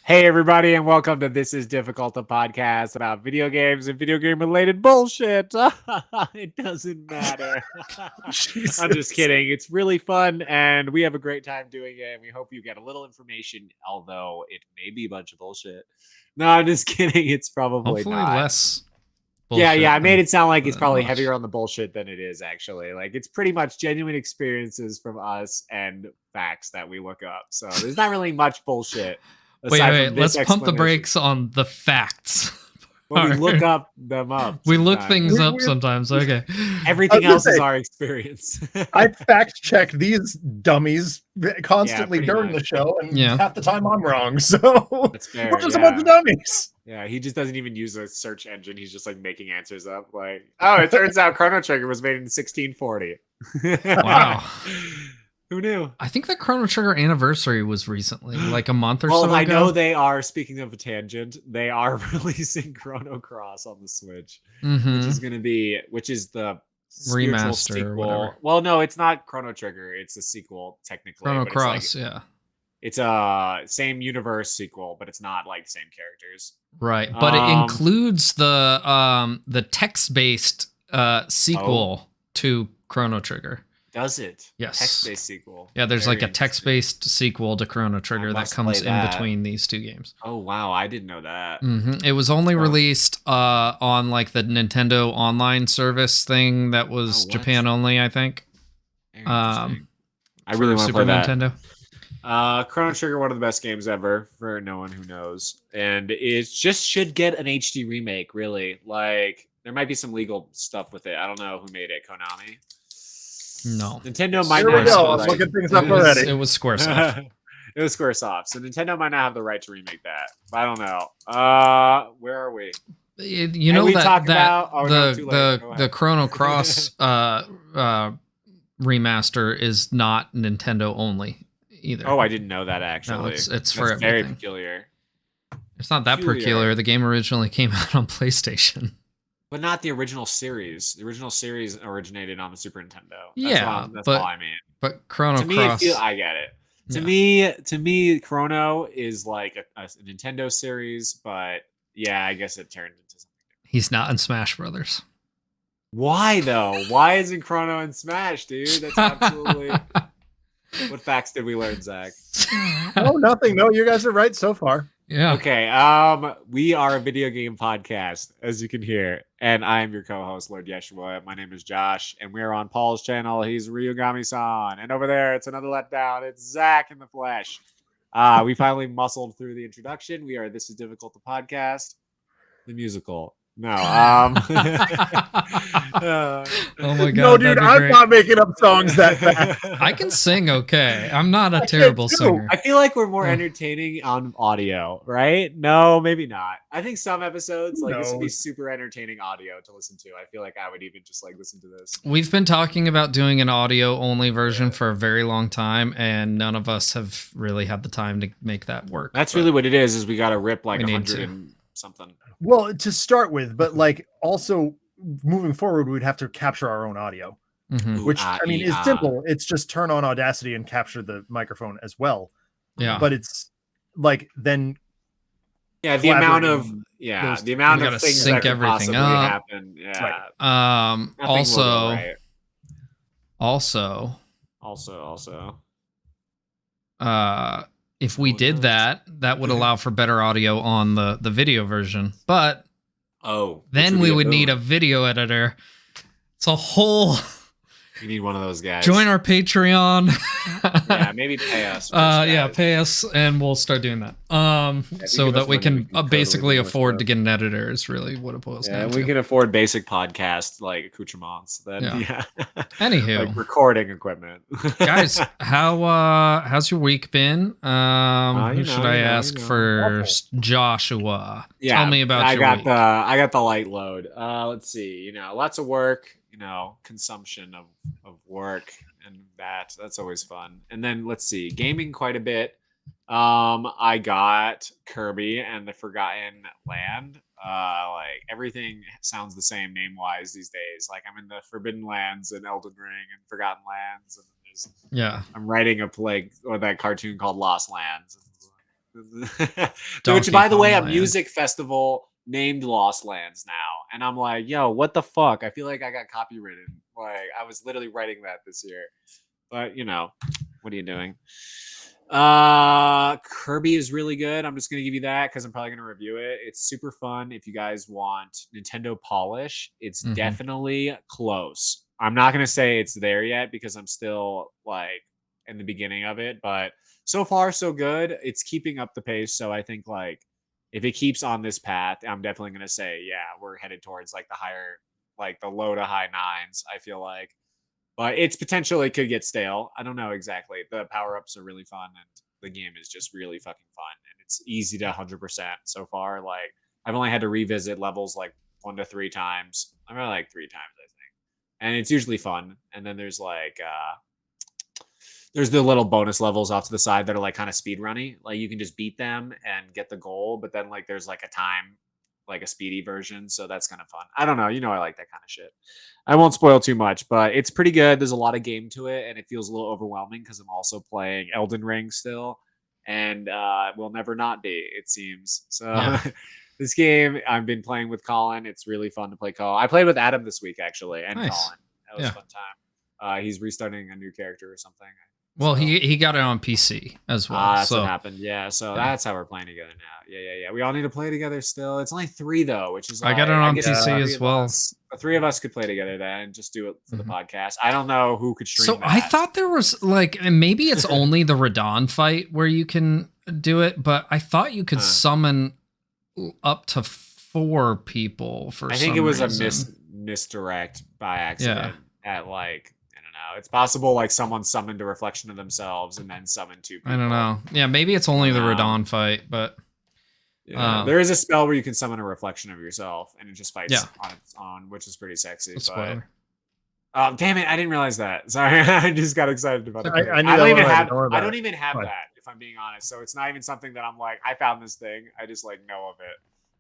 Hey, everybody, and welcome to This Is Difficult, a podcast about video games and video game related bullshit. It doesn't matter. I'm just kidding. It's really fun, and we have a great time doing it. And we hope you get a little information, although it may be a bunch of bullshit. No, I'm just kidding. It's probably Hopefully not. less bullshit. Yeah. I made it sound like it's probably much. heavier on the bullshit than it is, actually. Like, it's pretty much genuine experiences from us and facts that we look up. So there's not really much bullshit. Wait, let's pump the brakes on the facts. Well, we look up them up. We look things up sometimes. Okay. Everything else is our experience. I fact check these dummies constantly during the show, and half the time I'm wrong. So that's fair. We're just a bunch of dummies. Yeah, he just doesn't even use a search engine. He's just like making answers up. Like, oh, it turns out Chrono Trigger was made in 1640. Wow. Who knew? I think the Chrono Trigger anniversary was recently, like a month or so ago. Well, I know they are, speaking of a tangent, they are releasing Chrono Cross on the Switch, which is the remaster sequel. Or whatever. Well, no, it's not Chrono Trigger. It's a sequel, technically. Chrono Cross, It's a same universe sequel, but it's not like the same characters. Right, but it includes the text-based sequel to Chrono Trigger. Does it? Yes. Text-based sequel. Yeah, there's like a text-based sequel to Chrono Trigger that comes in between these two games. Oh, wow. I didn't know that. It was only released on like the Nintendo online service thing that was Japan only, I think. I really want to play that. Nintendo. Chrono Trigger, one of the best games ever for no one who knows. And it just should get an HD remake, really. Like, there might be some legal stuff with it. I don't know who made it. Konami? No. Nintendo might not. I'm looking things up already. It was Squaresoft. It was Squaresoft. So Nintendo might not have the right to remake that. But I don't know. Where are we? You know the Chrono Cross remaster is not Nintendo only either. Oh, I didn't know that actually. No, it's for everything. Very peculiar. It's not that peculiar. The game originally came out on PlayStation. But not the original series. The original series originated on the Super Nintendo. That's all I mean. But Chrono Cross, I get it. To me, Chrono is like a Nintendo series, but yeah, I guess it turned into something different. He's not in Smash Brothers. Why though? Why isn't Chrono in Smash, dude? That's absolutely. What facts did we learn, Zach? Oh, nothing. No, you guys are right so far. Yeah. Okay. We are a video game podcast, as you can hear, and I am your co-host, Lord Yeshua. My name is Josh, and we're on Paul's channel. He's Ryugami-san, and over there, it's another letdown. It's Zach in the flesh. We finally muscled through the introduction. We are This Is Difficult, the podcast, the musical. No. Oh my god. No, dude, I'm not making up songs that fast. I can sing okay. I'm not a terrible singer. I feel like we're more entertaining on audio, right? No, maybe not. I think some episodes this would be super entertaining audio to listen to. I feel like I would even just listen to this. We've been talking about doing an audio only version for a very long time, and none of us have really had the time to make that work. That's really what it is we got to rip like 100 and something. Well, to start with, but also moving forward, we'd have to capture our own audio, which is simple. It's just turn on Audacity and capture the microphone as well. Yeah, but it's the amount of things sync that could everything possibly up. happen. Yeah. Right. Also. If we did that would allow for better audio on the video version. But then we would need a video editor. It's a whole... You need one of those guys. Join our Patreon. Yeah, maybe pay us. Pay us, and we'll start doing that. So that we can basically afford to get an editor is really what it boils down to. Yeah, we can afford basic podcast accoutrements. Then Anywho, recording equipment. Guys, how's your week been? Who should I ask first? Joshua. Yeah, tell me about your week. I got the light load. Let's see. Lots of work. Consumption of work and that's always fun. And then let's see, gaming quite a bit. I got Kirby and the Forgotten Land. Everything sounds the same name wise these days. Like I'm in the Forbidden Lands and Elden Ring and Forgotten Lands, and I'm writing a play or that cartoon called Lost Lands. Which, by the way, a music festival named Lost Lands now, and I'm like, yo, what the fuck? I feel like I got copywritten. Like I was literally writing that this year, but you know, what are you doing? Kirby is really good. I'm just gonna give you that because I'm probably gonna review it. It's super fun. If you guys want Nintendo polish, it's definitely close. I'm not gonna say it's there yet because I'm still like in the beginning of it, but so far so good. It's keeping up the pace, so I think like if it keeps on this path, I'm definitely gonna say yeah, we're headed towards like the higher, like the low to high nines. I feel like. But it's potentially could get stale. I don't know exactly. The power-ups are really fun, and the game is just really fucking fun. And it's easy to 100% so far. Like, I've only had to revisit levels like 1 to 3 times. I'm really like 3 times, I think. And it's usually fun. And then there's like, there's the little bonus levels off to the side that are like kind of speed runny. Like, you can just beat them and get the goal. But then, like, there's like a time, like a speedy version. So that's kind of fun. I don't know. You know, I like that kind of shit. I won't spoil too much, but it's pretty good. There's a lot of game to it, and it feels a little overwhelming because I'm also playing Elden Ring still, and will never not be, it seems. So this game I've been playing with Colin. It's really fun to play co-op. I played with Adam this week, actually, and Colin. That was a fun time. He's restarting a new character or something. Well, so, he got it on PC as well. That's what happened. Yeah, so that's how we're playing together now. Yeah. We all need to play together still. It's only 3 though, which is I got it on PC as well. The 3 of us could play together then and just do it for the podcast. I don't know who could stream. So that. I thought there was like, and maybe it's only the Radon fight where you can do it, but I thought you could summon up to 4 people for. I think it was reason. A misdirect by accident at like. It's possible like someone summoned a reflection of themselves and then summoned 2 people. I don't know. Yeah, maybe it's only the Radon fight, but there is a spell where you can summon a reflection of yourself and it just fights on its own, which is pretty sexy. But damn it, I didn't realize that. Sorry, I just got excited about it. I don't even have that, if I'm being honest. So it's not even something that I'm like, I found this thing. I just like know of it.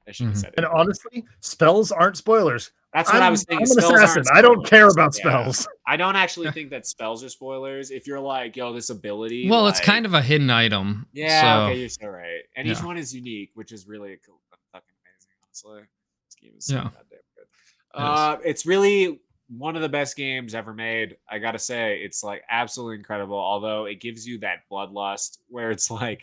I should have said it. And honestly, spells aren't spoilers. That's what I was thinking. I'm an assassin. I don't care about spells. I don't actually think that spells are spoilers. If you're like, yo, this ability. Well, like, it's kind of a hidden item. Yeah, so. Okay, you're so right. And each one is unique, which is really cool, fucking amazing, honestly. This game is so goddamn good. It's really one of the best games ever made. I gotta say, it's like absolutely incredible. Although it gives you that bloodlust where it's like,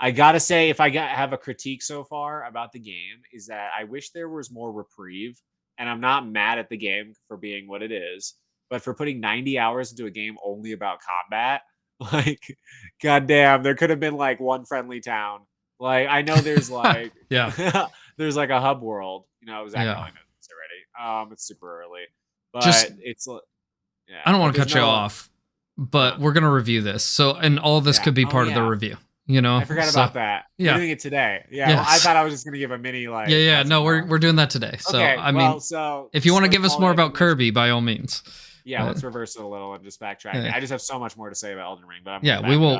I gotta say, if I have a critique so far about the game, is that I wish there was more reprieve. And I'm not mad at the game for being what it is, but for putting 90 hours into a game only about combat, like, goddamn, there could have been like one friendly town. Like, I know there's like, there's like a hub world. You know, Zach probably knows this already. It's super early, but it's I don't want to cut you off, but we're gonna review this. So, and all this could be part of the review. You know, I forgot about that. We're doing it today. Yeah, well, I thought I was just gonna give a mini like. Yeah. No, we're doing that today. So I mean, if you want to give us more about Kirby, by all means. Yeah, let's reverse it a little and just backtrack. Yeah. I just have so much more to say about Elden Ring, but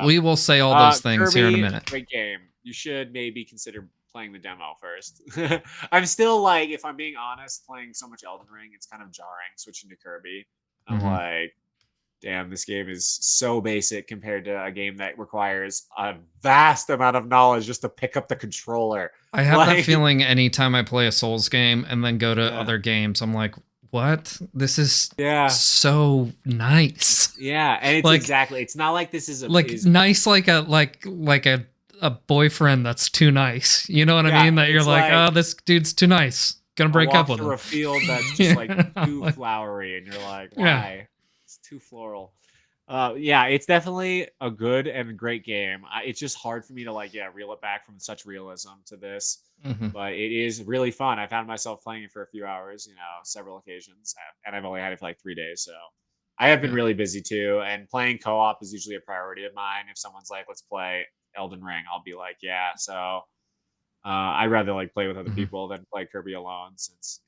we will say all those things Kirby, here in a minute. Great game. You should maybe consider playing the demo first. I'm still like, if I'm being honest, playing so much Elden Ring, it's kind of jarring switching to Kirby. I'm like, damn, this game is so basic compared to a game that requires a vast amount of knowledge just to pick up the controller. I have that feeling anytime I play a Souls game and then go to other games, I'm like, what? This is so nice. Yeah, and it's like, exactly. It's not like this is nice like a boyfriend that's too nice. You know what I mean? That you're like, oh, this dude's too nice. Gonna break up with him. Through a field that's just like too flowery, and you're like, why? Yeah. Too floral. It's definitely a good and great game. It's just hard for me to reel it back from such realism to this, but it is really fun. I found myself playing it for a few hours, several occasions, and I've only had it for like 3 days. So I have been really busy too, and playing co-op is usually a priority of mine. If someone's like, let's play Elden Ring, I'll be like, yeah. So I'd rather play with other people than play Kirby alone, since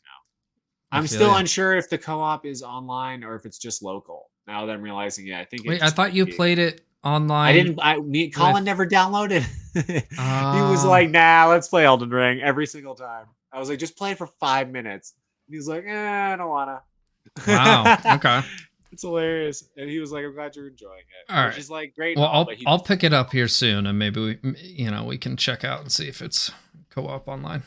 I'm still unsure if the co-op is online or if it's just local. Now that I'm realizing, I think. Wait, I thought you played it online. I didn't. Colin never downloaded. He was like, "Nah, let's play Elden Ring every single time." I was like, "Just play it for 5 minutes." And he's like, "I don't wanna." Wow. Okay. It's hilarious. And he was like, "I'm glad you're enjoying it," All which right. is like great. Well, I'll pick it up here soon, and maybe we can check out and see if it's co-op online.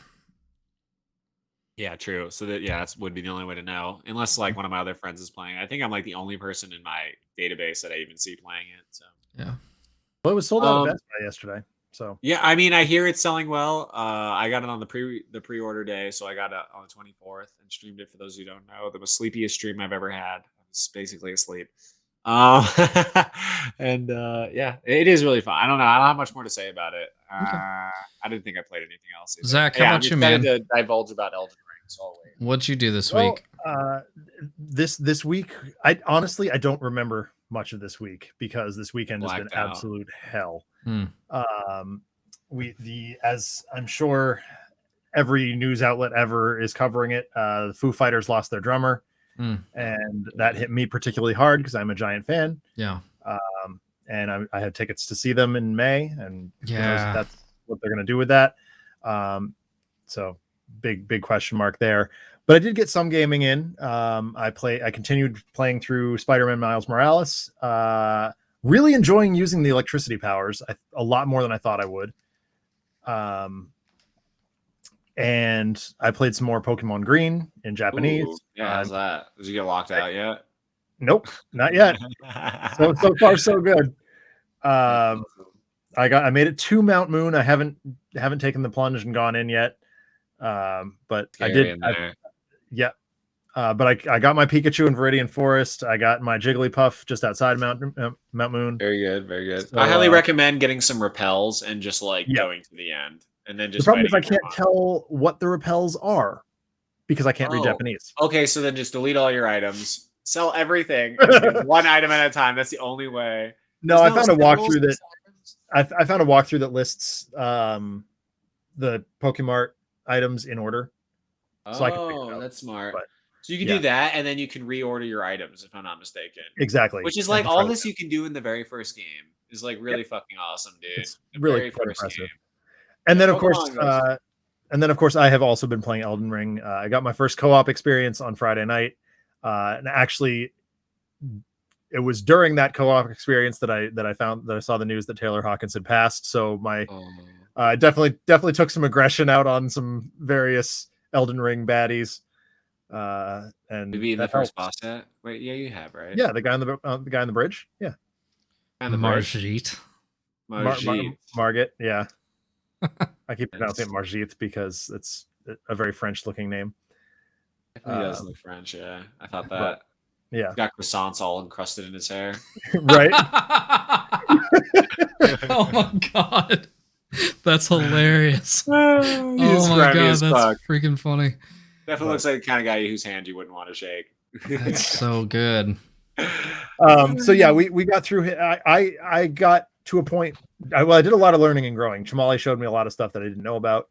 Yeah, true. So that would be the only way to know, unless like one of my other friends is playing. I think I'm like the only person in my database that I even see playing it. So yeah. Well, it was sold out at Best Buy yesterday. So yeah, I mean, I hear it's selling well. I got it on the pre-order day, so I got it on the 24th and streamed it. For those who don't know, the most sleepiest stream I've ever had. I was basically asleep. Um, and yeah, it is really fun. I don't know. I don't have much more to say about it. Okay. I didn't think I played anything else either. Zach, how about you, man? To divulge about Elden Ring. So I'll wait. What'd you do this week? This week, I honestly don't remember much of this week because this weekend has been absolute hell. As I'm sure every news outlet ever is covering it, the Foo Fighters lost their drummer, and that hit me particularly hard because I'm a giant fan. Yeah. And I had tickets to see them in May, and that's what they're going to do with that. So big question mark there. But I did get some gaming in. I continued playing through Spider-Man Miles Morales. Really enjoying using the electricity powers a lot more than I thought I would. And I played some more Pokemon Green in Japanese. Ooh, yeah, how's that? Did you get locked out yet? Nope, not yet. so far so good. I made it to Mount Moon. I haven't taken the plunge and gone in yet. But I did. But I got my Pikachu in Viridian Forest. I got my Jigglypuff just outside Mount Moon. Very good, very good. So, I highly recommend getting some repels and just like going to the end, and then just. The problem is I can't tell what the repels are because I can't read Japanese. Okay, so then just delete all your items, sell everything, one item at a time. That's the only way. No, I found a walkthrough that. I found a walkthrough that lists the Pokemart items in order. So that's smart. But, so you can do that, and then you can reorder your items, if I'm not mistaken. Exactly. Which is like all this you can do in the very first game is like really fucking awesome, dude. It's really impressive. Game. And then of course, I have also been playing Elden Ring. I got my first co-op experience on Friday night, and actually, it was during that co-op experience that I saw the news that Taylor Hawkins had passed. So definitely took some aggression out on some various Elden Ring baddies. And maybe in the first boss set. Wait, yeah, you have, right? Yeah, the guy on the bridge. Yeah, and the Margit. Margit. Yeah, I keep pronouncing it Margit because it's a very French-looking name. He does look French. Yeah, I thought that. Yeah, he's got croissants all encrusted in his hair. Right. Oh my god, that's hilarious. Oh my god, that's freaking funny. Definitely looks like the kind of guy whose hand you wouldn't want to shake. That's so good. So yeah, we got through. I got to a point. I did a lot of learning and growing. Chamali showed me a lot of stuff that I didn't know about,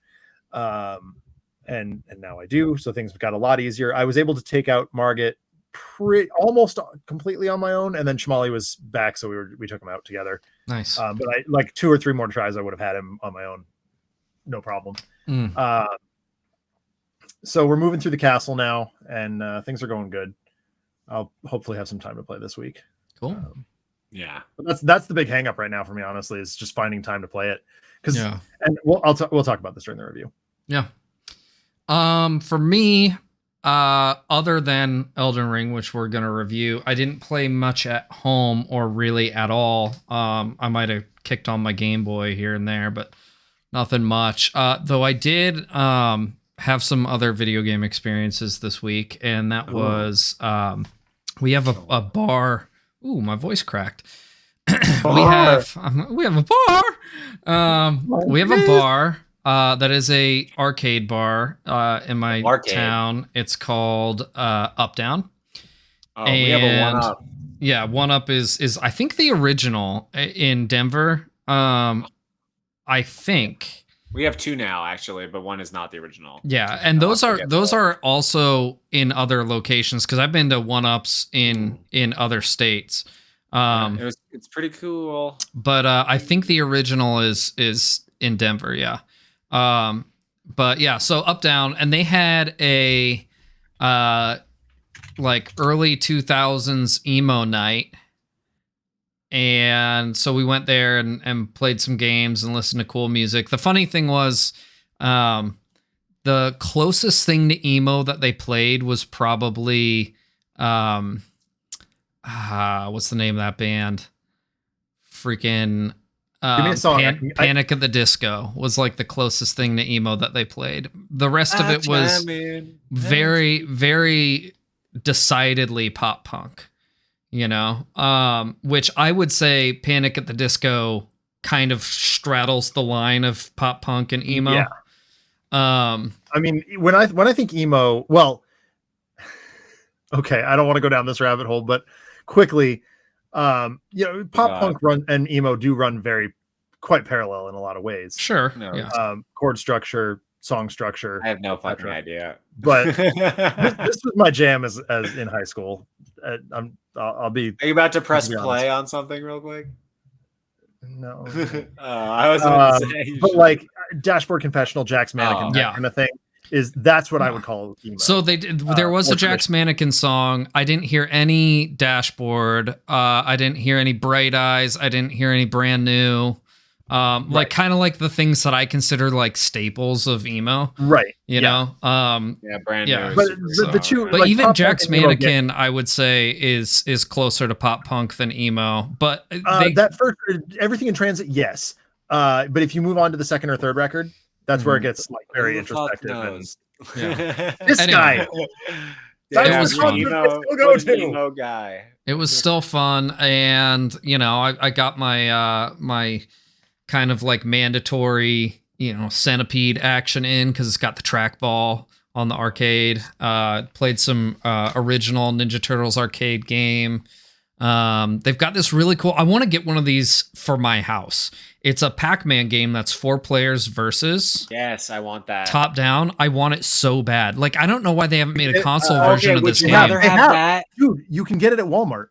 and now I do. So things got a lot easier. I was able to take out Margit almost completely on my own, and then Chamali was back, so we took him out together. Nice. But I like 2 or 3 more tries, I would have had him on my own, no problem. So we're moving through the castle now, and things are going good. I'll hopefully have some time to play this week. Cool. Yeah, but that's the big hang up right now for me, honestly, is just finding time to play it. And we'll talk about this during the review. Yeah. For me, other than Elden Ring, which we're gonna review, I didn't play much at home or really at all. I might have kicked on my Game Boy here and there, but nothing much. Though I did have some other video game experiences this week, and that was we have a bar. Ooh, my voice cracked. We have a bar. We have a bar that is a arcade bar in my town. It's called Up Down. Oh, we have a 1UP. Yeah, 1UP is I think the original in Denver. I think. We have 2 now, actually, but one is not the original. Yeah, and those are also in other locations because I've been to 1UPs in other states. It's pretty cool. But I think the original is in Denver. Yeah. But yeah, so Up Down, and they had a like early 2000s emo night. And so we went there and played some games and listened to cool music. The funny thing was, the closest thing to emo that they played was probably, what's the name of that band? Freaking Give me a song. Panic at the Disco was like the closest thing to emo that they played. The rest of it was very, very decidedly pop punk, you know, which I would say Panic at the Disco kind of straddles the line of pop punk and emo. Yeah. I mean, when I think emo, well, okay, I don't want to go down this rabbit hole, but quickly, pop punk and emo do run quite parallel in a lot of ways. Sure. No. Yeah. Chord structure, song structure. I have no fucking idea. But this was my jam as in high school. I'll be. Are you about to press play on something real quick? No. I was going to say. But like Dashboard Confessional, Jack's Mannequin, that kind of thing. That's what I would call emo. So they did. There was a Jack's Mannequin song. I didn't hear any Dashboard. I didn't hear any Bright Eyes. I didn't hear any Brand New. Like kind of like the things that I consider like staples of emo. Right. You know. Brand New. But the two. But like, even Jack's Mannequin, get, I would say is closer to pop punk than emo. But that first Everything in Transit, yes. But if you move on to the second or third record, that's where it gets like very introspective. This guy. It was fun. Emo guy. It was still fun, and you know, I got my my kind of like mandatory, Centipede action in because it's got the trackball on the arcade. Played some original Ninja Turtles arcade game. They've got this really cool. I want to get one of these for my house. It's a Pac-Man game that's 4 players versus. Yes, I want that. Top down. I want it so bad. Like, I don't know why they haven't made a console version of this game. Have that? Dude, you can get it at Walmart.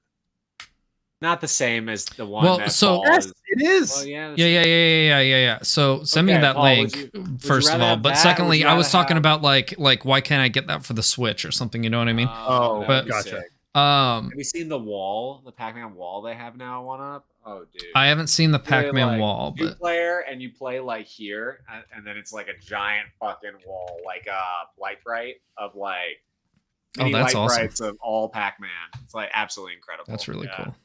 Not the same as the one. Well, that so yes, it is. Well, yeah. So send me that link first of all. But secondly, I was talking about like why can't I get that for the Switch or something? You know what I mean? But gotcha. Have you seen the Pac-Man wall they have now one up? Oh, dude. I haven't seen the Pac-Man wall, but 2-player and you play like here, and then it's like a giant fucking wall, like light bright of like that's awesome. brights of all Pac-Man. It's like absolutely incredible. That's really cool.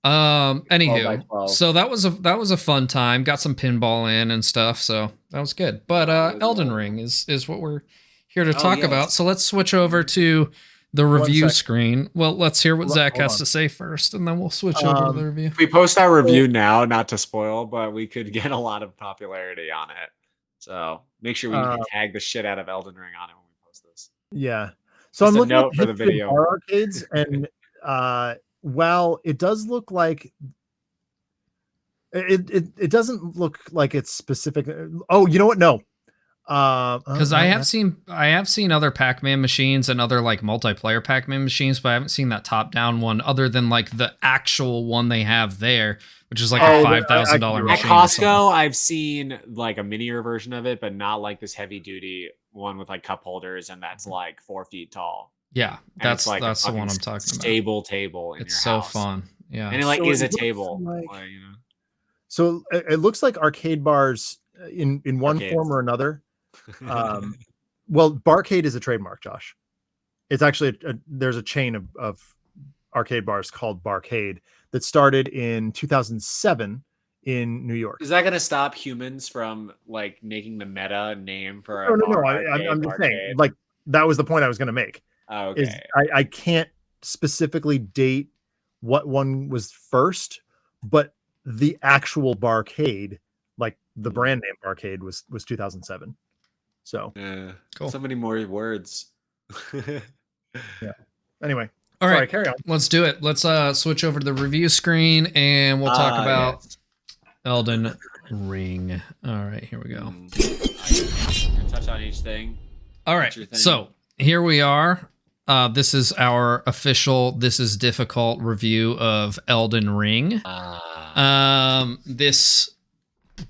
Anywho, so that was a fun time. Got some pinball in and stuff, so that was good. But Elden Ring is what we're here to talk about. So let's switch over to the review screen. Well, let's hear what Zach has to say first, and then we'll switch over to the review. If we post our review now, not to spoil, but we could get a lot of popularity on it. So make sure we tag the shit out of Elden Ring on it when we post this. Yeah. So just I'm looking at the video. Arcades, and while it does look like it doesn't look like it's specific. Oh, you know what? No. Because I have seen other Pac-Man machines and other like multiplayer Pac-Man machines, but I haven't seen that top-down one other than like the actual one they have there, which is like a $5,000 machine. At Costco, I've seen like a minier version of it, but not like this heavy-duty one with like cup holders, and that's like 4 feet tall. Yeah, that's the one I'm talking about. Stable table. It's so fun. Yeah, and it is a table. So it looks like arcade bars in one form or another. Well, Barcade is a trademark, Josh. It's actually there's a chain of arcade bars called Barcade that started in 2007 in New York. Is that going to stop humans from like making the meta name for a No. I'm just saying, like, that was the point I was going to make. Oh, okay. I can't specifically date what one was first, but the actual Barcade, like the brand name Barcade, was 2007. So cool. So many more words. Yeah. Anyway. All right, carry on. Let's do it. Let's switch over to the review screen and we'll talk about Elden Ring. All right, here we go. Touch on each thing. All right. So here we are. This is our official This Is Difficult review of Elden Ring. This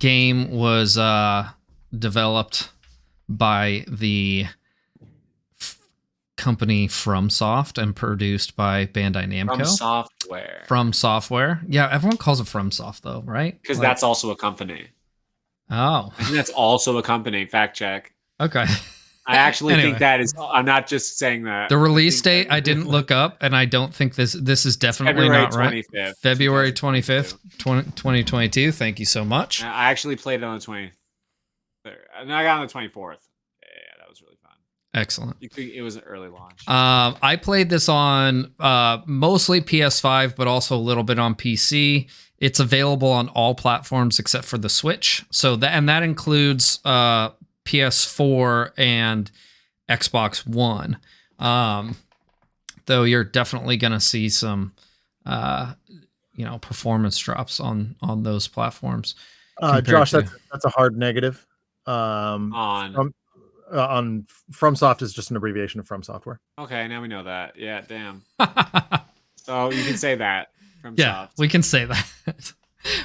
game was developed by the company FromSoft and produced by Bandai Namco. From Software. Yeah, everyone calls it FromSoft though, right? Because that's also a company. Oh. I think that's also a company. Fact check. Okay. I actually think that is. I'm not just saying that. The release date I didn't look up, and I don't think this is definitely not right. February 25th, 2022. Thank you so much. I actually played it on the 23rd. And I got on the 24th. Yeah, that was really fun. Excellent. It was an early launch. I played this on mostly PS5, but also a little bit on PC. It's available on all platforms except for the Switch. So that includes PS4 and Xbox One. Though you're definitely going to see some performance drops on those platforms. Josh, that's a hard negative. FromSoft is just an abbreviation of From Software. Okay, now we know that. Yeah, damn. So you can say that. Yeah, we can say that.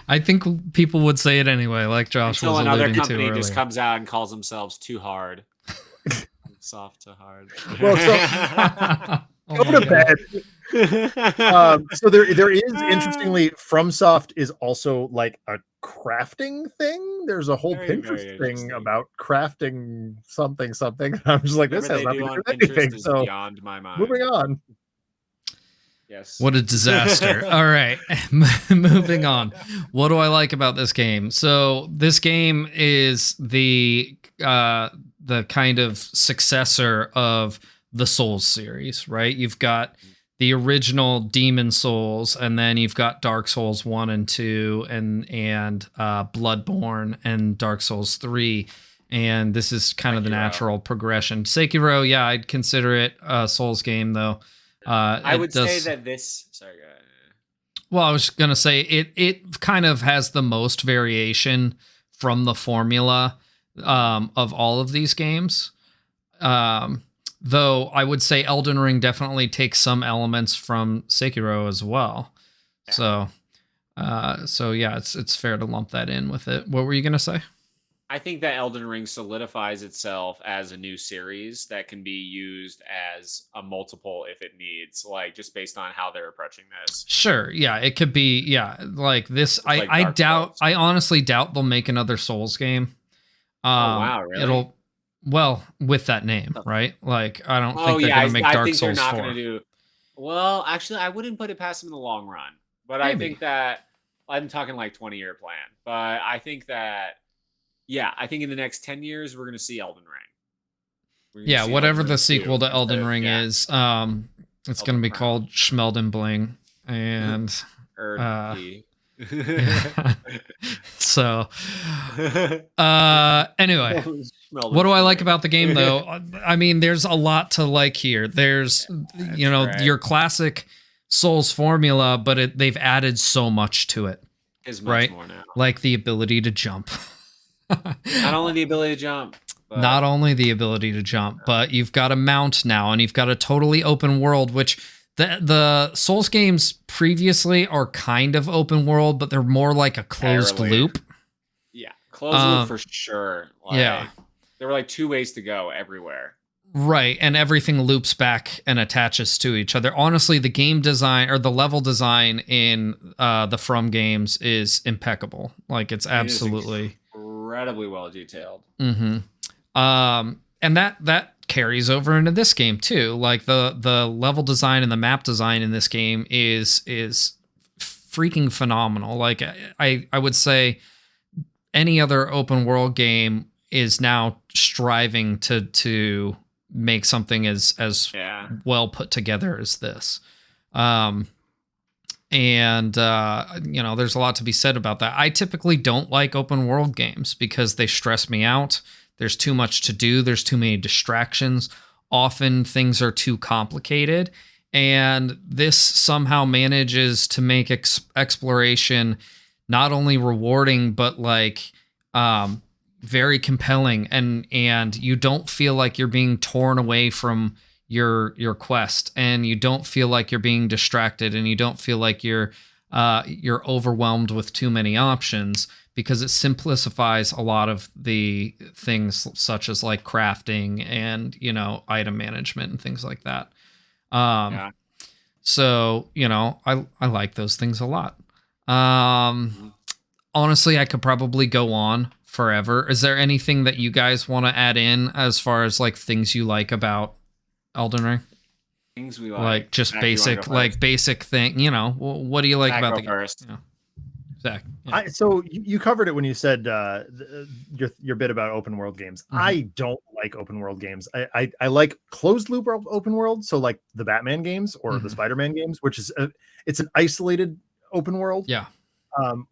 I think people would say it anyway, like Josh was alluding to earlier. Until another company just comes out and calls themselves Too Hard. Soft to hard. Well, so go to bed. So there is, interestingly, FromSoft is also like a crafting thing. There's a whole Pinterest thing about crafting something. I'm just like, this has nothing to do with anything. So beyond my mind. Moving on. Yes. What a disaster. All right. Moving on. What do I like about this game? So this game is the kind of successor of the Souls series, right? You've got the original Demon Souls, and then you've got Dark Souls 1 and 2 and Bloodborne and Dark Souls 3. And this is kind of the natural progression. Sekiro, yeah, I'd consider it a Souls game, though. I would say that this. Sorry, go ahead. Well, I was going to say it kind of has the most variation from the formula of all of these games. Though I would say Elden Ring definitely takes some elements from Sekiro as well. Yeah. So yeah, it's fair to lump that in with it. What were you going to say? I think that Elden Ring solidifies itself as a new series that can be used as a multiple if it needs, like just based on how they're approaching this. Sure. Yeah, it could be. Yeah, like this. I honestly doubt they'll make another Souls game. Oh wow, really? Well, with that name, right? Like, I don't think they're going to make Dark Souls 4. Gonna do. Well, actually, I wouldn't put it past them in the long run. But maybe. I think that I'm talking like 20-year plan. But I think that, I think in the next 10 years we're going to see Elden Ring. Yeah, whatever the sequel to Elden Ring is, it's going to be called Schmelden Bling, and so anyway, what do I like about the game though? I mean, there's a lot to like here. There's your classic Souls formula, but they've added so much to it. Is much more now. Like the ability to jump. Not only the ability to jump. Not only the ability to jump, but you've got a mount now, and you've got a totally open world, which the Souls games previously are kind of open world, but they're more like a closed loop. Yeah, closed loop for sure. There were like two ways to go everywhere. Right, and everything loops back and attaches to each other. Honestly, the game design or the level design in the From games is impeccable. Like, it's absolutely incredibly well detailed. Mm-hmm. And that carries over into this game too. Like the level design and the map design in this game is freaking phenomenal. Like I would say any other open world game is now striving to make something as well put together as this. And there's a lot to be said about that. I typically don't like open world games because they stress me out. There's too much to do. There's too many distractions. Often things are too complicated. And this somehow manages to make exploration not only rewarding, but very compelling. And you don't feel like you're being torn away from your quest, and you don't feel like you're being distracted, and you don't feel like you're you're overwhelmed with too many options, because it simplifies a lot of the things such as like crafting and, item management and things like that. Yeah. So, I like those things a lot. Honestly, I could probably go on forever. Is there anything that you guys want to add in as far as like things you like about Elden Ring? Things we Like just Zach, you wanna go basic thing, what do you like Zach, about go the game? first. Zach. Yeah. So you covered it when you said your bit about open world games. Mhm. I don't like open world games. I like closed loop open world. So like the Batman games or the Mhm. Spider-Man games, which is it's an isolated open world. Yeah.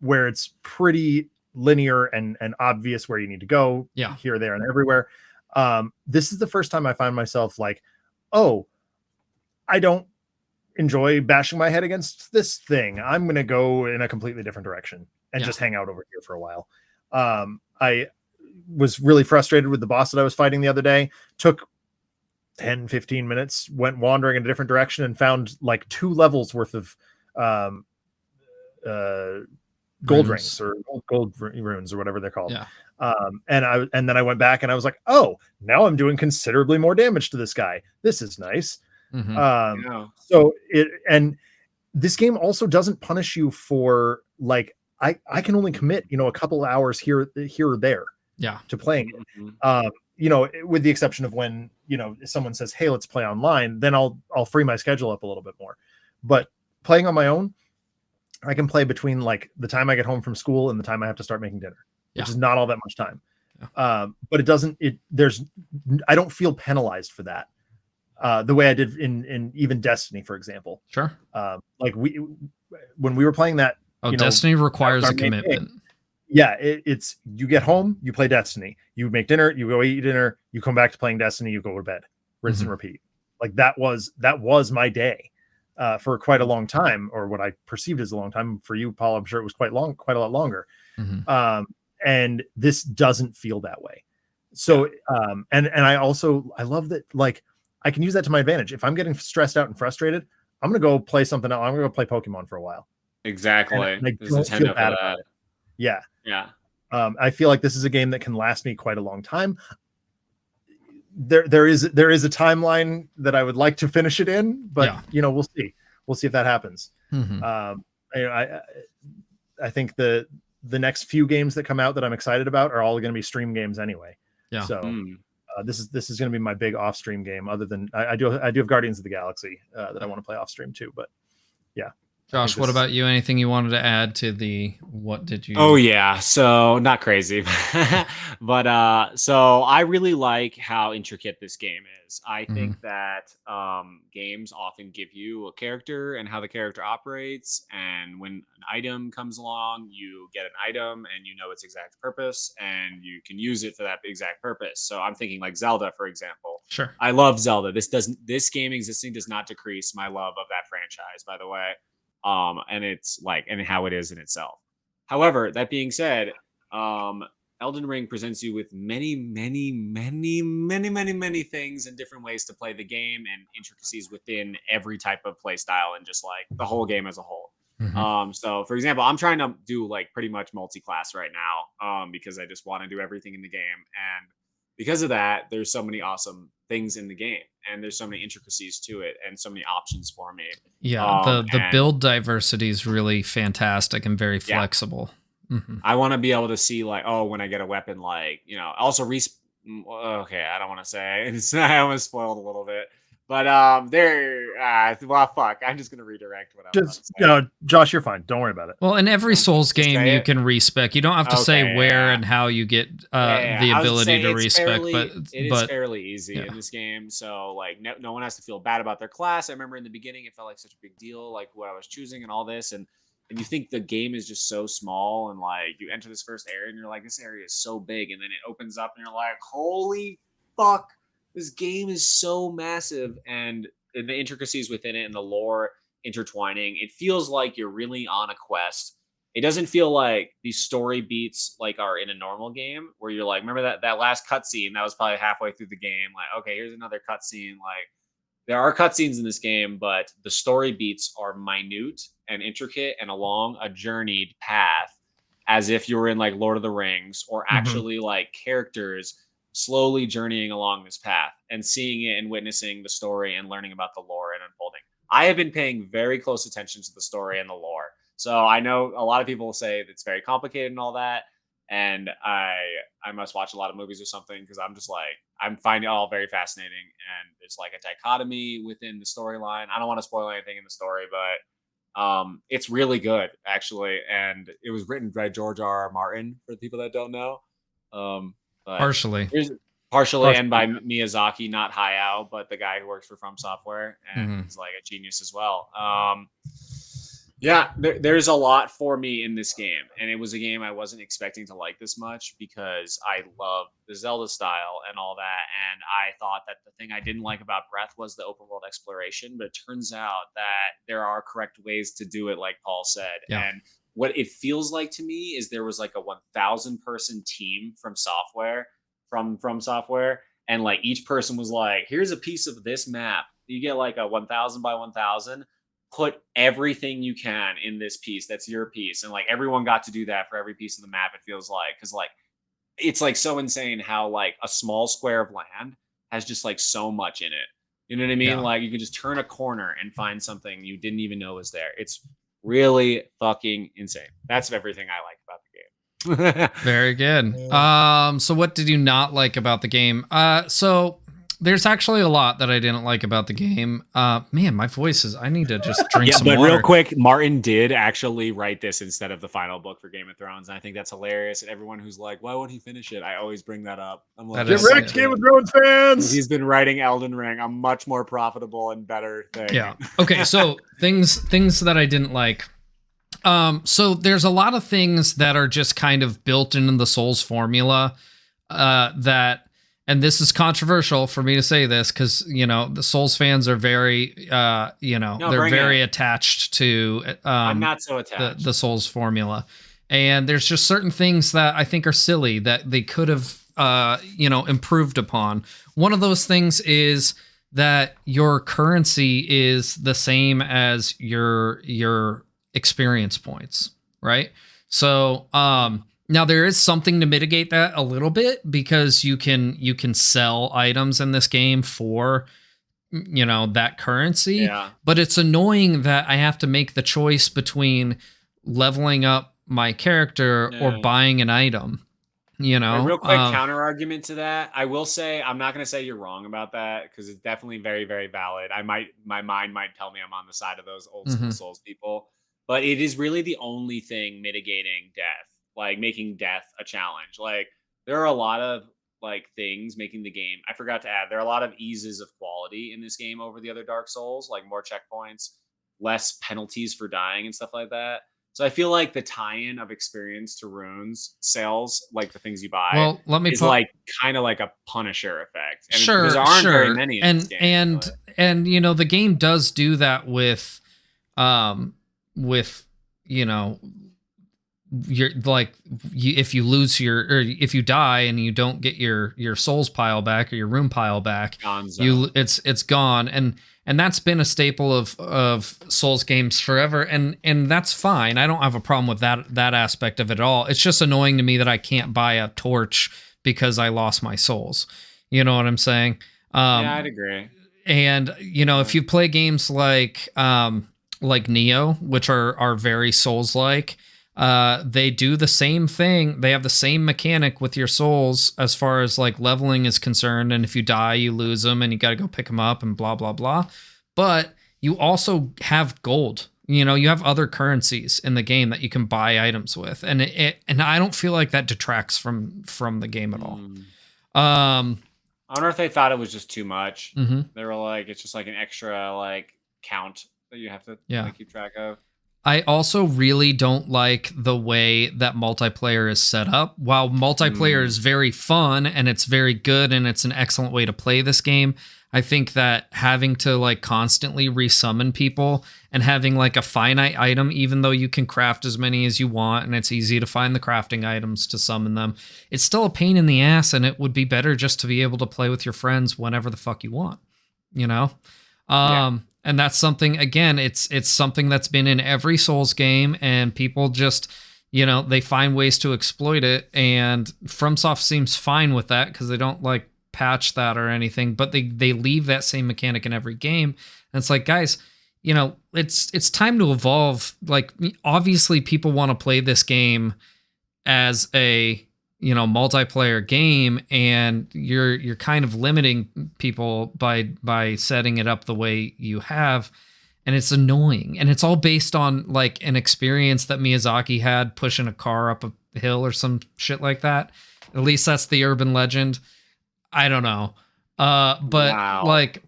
Where it's pretty linear and obvious where you need to go. Yeah. Here, there, and everywhere. This is the first time I find myself like, oh, I don't enjoy bashing my head against this thing. I'm going to go in a completely different direction and just hang out over here for a while. I was really frustrated with the boss that I was fighting the other day. Took 10-15 minutes, went wandering in a different direction, and found like 2 levels worth of gold rings or gold runes or whatever they're called. Yeah. And then I went back and I was like, oh, now I'm doing considerably more damage to this guy. This is nice. Mhm. So this game also doesn't punish you for like, I can only commit, a couple hours here or there to playing it. With the exception of when, if someone says, hey, let's play online, then I'll free my schedule up a little bit more. But playing on my own, I can play between like the time I get home from school and the time I have to start making dinner, which is not all that much time. But I don't feel penalized for that. The way I did in even Destiny, for example. Sure. Like when we were playing that. Destiny requires a commitment. Yeah, it's you get home, you play Destiny, you make dinner, you go eat dinner, you come back to playing Destiny, you go to bed, rinse and repeat. Like that was my day for quite a long time, or what I perceived as a long time. For you, Paul, I'm sure it was quite a lot longer. And this doesn't feel that way. So and I love that, like, I can use that to my advantage. If I'm getting stressed out and frustrated, I'm gonna go play something else. I'm gonna go play Pokemon for a while. Exactly. And I don't feel bad about it. Yeah. I feel like this is a game that can last me quite a long time. There is a timeline that I would like to finish it in, but we'll see if that happens. I think the next few games that come out that I'm excited about are all going to be stream games anyway. So this is going to be my big off stream game. Other than I do have Guardians of the Galaxy that I want to play off stream too. But yeah. Josh, what about you? Anything you wanted to add to what did you? Oh yeah, so not crazy, but so I really like how intricate this game is. I think that games often give you a character and how the character operates, and when an item comes along, you get an item and you know its exact purpose, and you can use it for that exact purpose. So I'm thinking like Zelda, for example. Sure. I love Zelda. This game existing does not decrease my love of that franchise, by the way. And it's like, and how it is in itself. However, that being said, Elden Ring presents you with many, many, many, many, many, many things and different ways to play the game and intricacies within every type of play style and just like the whole game as a whole. So for example, I'm trying to do like pretty much multi-class right now, because I just want to do everything in the game. And because of that, there's so many awesome things in the game and there's so many intricacies to it and so many options for me. Yeah, the build diversity is really fantastic and very flexible. I want to be able to see like, oh, when I get a weapon, like, also okay, I don't want to say I almost spoiled a little bit, but fuck, I'm just gonna redirect what I was saying. Josh, you're fine, don't worry about it. Well, in every Souls game you can respec. You don't have to say where and how you get the ability to respec, but it is fairly easy in this game. So like no one has to feel bad about their class. I remember in the beginning it felt like such a big deal, like what I was choosing and all this, and you think the game is just so small, and like you enter this first area and you're like, this area is so big, and then it opens up and you're like, holy fuck, this game is so massive, and the intricacies within it and the lore intertwining, it feels like you're really on a quest. It doesn't feel like these story beats like are in a normal game where you're like, remember that last cutscene that was probably halfway through the game, like, okay, here's another cutscene, like there are cutscenes in this game, but the story beats are minute and intricate and along a journeyed path, as if you were in like Lord of the Rings, or Mhm. actually like characters slowly journeying along this path and seeing it and witnessing the story and learning about the lore and unfolding. I have been paying very close attention to the story and the lore. So I know a lot of people say that it's very complicated and all that. And I must watch a lot of movies or something, because I'm just like, I'm finding it all very fascinating. And there's like a dichotomy within the storyline. I don't want to spoil anything in the story, but it's really good actually. And it was written by George R. R. Martin, for the people that don't know. But Partially. here's partially, and by Miyazaki, not Hayao, but the guy who works for From Software, and Mhm. he's like a genius as well. Yeah, there's a lot for me in this game, and it was a game I wasn't expecting to like this much, because I love the Zelda style and all that, and I thought that the thing I didn't like about Breath was the open world exploration, but it turns out that there are correct ways to do it, like Paul said. Yeah. And what it feels like to me is there was like a 1,000 person team from software, and like each person was like, here's a piece of this map. You get like a 1,000 by 1,000, put everything you can in this piece. That's your piece. And like everyone got to do that for every piece of the map, it feels like. Because like it's like so insane how like a small square of land has just like so much in it. You know what I mean? Yeah. Like you can just turn a corner and find something you didn't even know was there. It's really fucking insane. That's everything I like about the game. Very good. So what did you not like about the game? So there's actually a lot that I didn't like about the game. Man, my voice is, I need to just drink some but water. real quick, Martin did actually write this instead of the final book for Game of Thrones, and I think that's hilarious. And everyone who's like, "Why won't he finish it?" I always bring that up. I'm like, That Get is- wrecked, Game of Thrones fans. He's been writing Elden Ring, a much more profitable and better thing. Yeah. Okay, so things that I didn't like. So there's a lot of things that are just kind of built into the Souls formula, that, and this is controversial for me to say this, because you know the Souls fans are very, they're very attached to. I'm not so attached. The Souls formula, and there's just certain things that I think are silly that they could have, improved upon. One of those things is that your currency is the same as your experience points, right? So now there is something to mitigate that a little bit, because you can sell items in this game for that currency. Yeah. But it's annoying that I have to make the choice between leveling up my character or buying an item. A real quick counter argument to that, I will say, I'm not going to say you're wrong about that, because it's definitely very, very valid. My mind might tell me I'm on the side of those old school Souls people, but it is really the only thing mitigating death, like making death a challenge. Like there are a lot of like things making the game. I forgot to add, there are a lot of eases of quality in this game over the other Dark Souls, like more checkpoints, less penalties for dying and stuff like that. So I feel like the tie-in of experience to runes sales, like the things you buy, well, let me is like kind of like a Punisher effect. And sure, because there aren't very many in this game, and the game does do that with you're like, if you lose or if you die and you don't get your souls pile back or your rune pile back, it's gone. And that's been a staple of Souls games forever, and that's fine. I don't have a problem with that aspect of it at all. It's just annoying to me that I can't buy a torch because I lost my souls. You know what I'm saying? Yeah, I'd agree. And if you play games like Neo, which are very Souls-like, they do the same thing. They have the same mechanic with your souls as far as like leveling is concerned. And if you die, you lose them and you got to go pick them up and blah, blah, blah. But you also have gold. You have other currencies in the game that you can buy items with. And and I don't feel like that detracts from the game at all. I wonder if they thought it was just too much. Mm-hmm. They were like, it's just like an extra like count that you have to keep track of. I also really don't like the way that multiplayer is set up. While multiplayer is very fun and it's very good and it's an excellent way to play this game, I think that having to like constantly resummon people and having like a finite item, even though you can craft as many as you want and it's easy to find the crafting items to summon them, it's still a pain in the ass, and it would be better just to be able to play with your friends whenever the fuck you want, And that's something, again, it's something that's been in every Souls game, and people just, they find ways to exploit it. And FromSoft seems fine with that because they don't like patch that or anything, but they leave that same mechanic in every game. And it's like, guys, it's time to evolve. Like, obviously people want to play this game as a multiplayer game, and you're kind of limiting people by setting it up the way you have, and it's annoying. And it's all based on like an experience that Miyazaki had pushing a car up a hill or some shit like that. At least that's the urban legend. I don't know. But Wow. like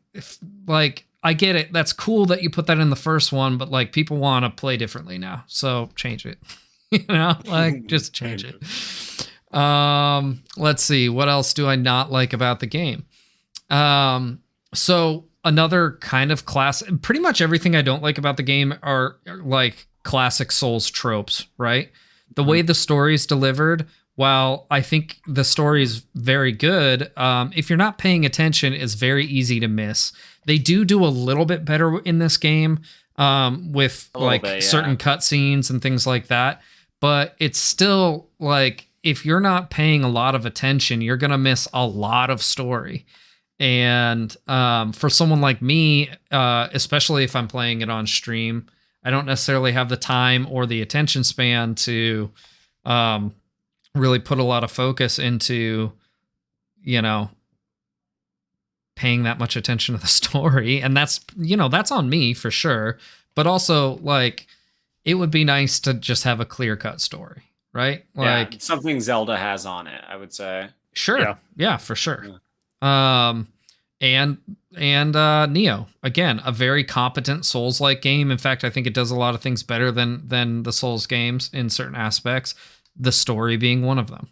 I get it. That's cool that you put that in the first one, but like people want to play differently now, so change it. Like just change it. Let's see. What else do I not like about the game? So another kind of pretty much everything I don't like about the game are like classic Souls tropes, right? The way the story is delivered, while I think the story is very good, if you're not paying attention, it's very easy to miss. They do a little bit better in this game, with certain cutscenes and things like that. But it's still like, if you're not paying a lot of attention, you're going to miss a lot of story. And for someone like me, especially if I'm playing it on stream, I don't necessarily have the time or the attention span to really put a lot of focus into, paying that much attention to the story. And that's on me for sure. But also, like, it would be nice to just have a clear-cut story, right? Like something Zelda has on it, I would say. Sure. Yeah, for sure. Yeah. And Neo, again, a very competent Souls-like game. In fact, I think it does a lot of things better than the Souls games in certain aspects, the story being one of them.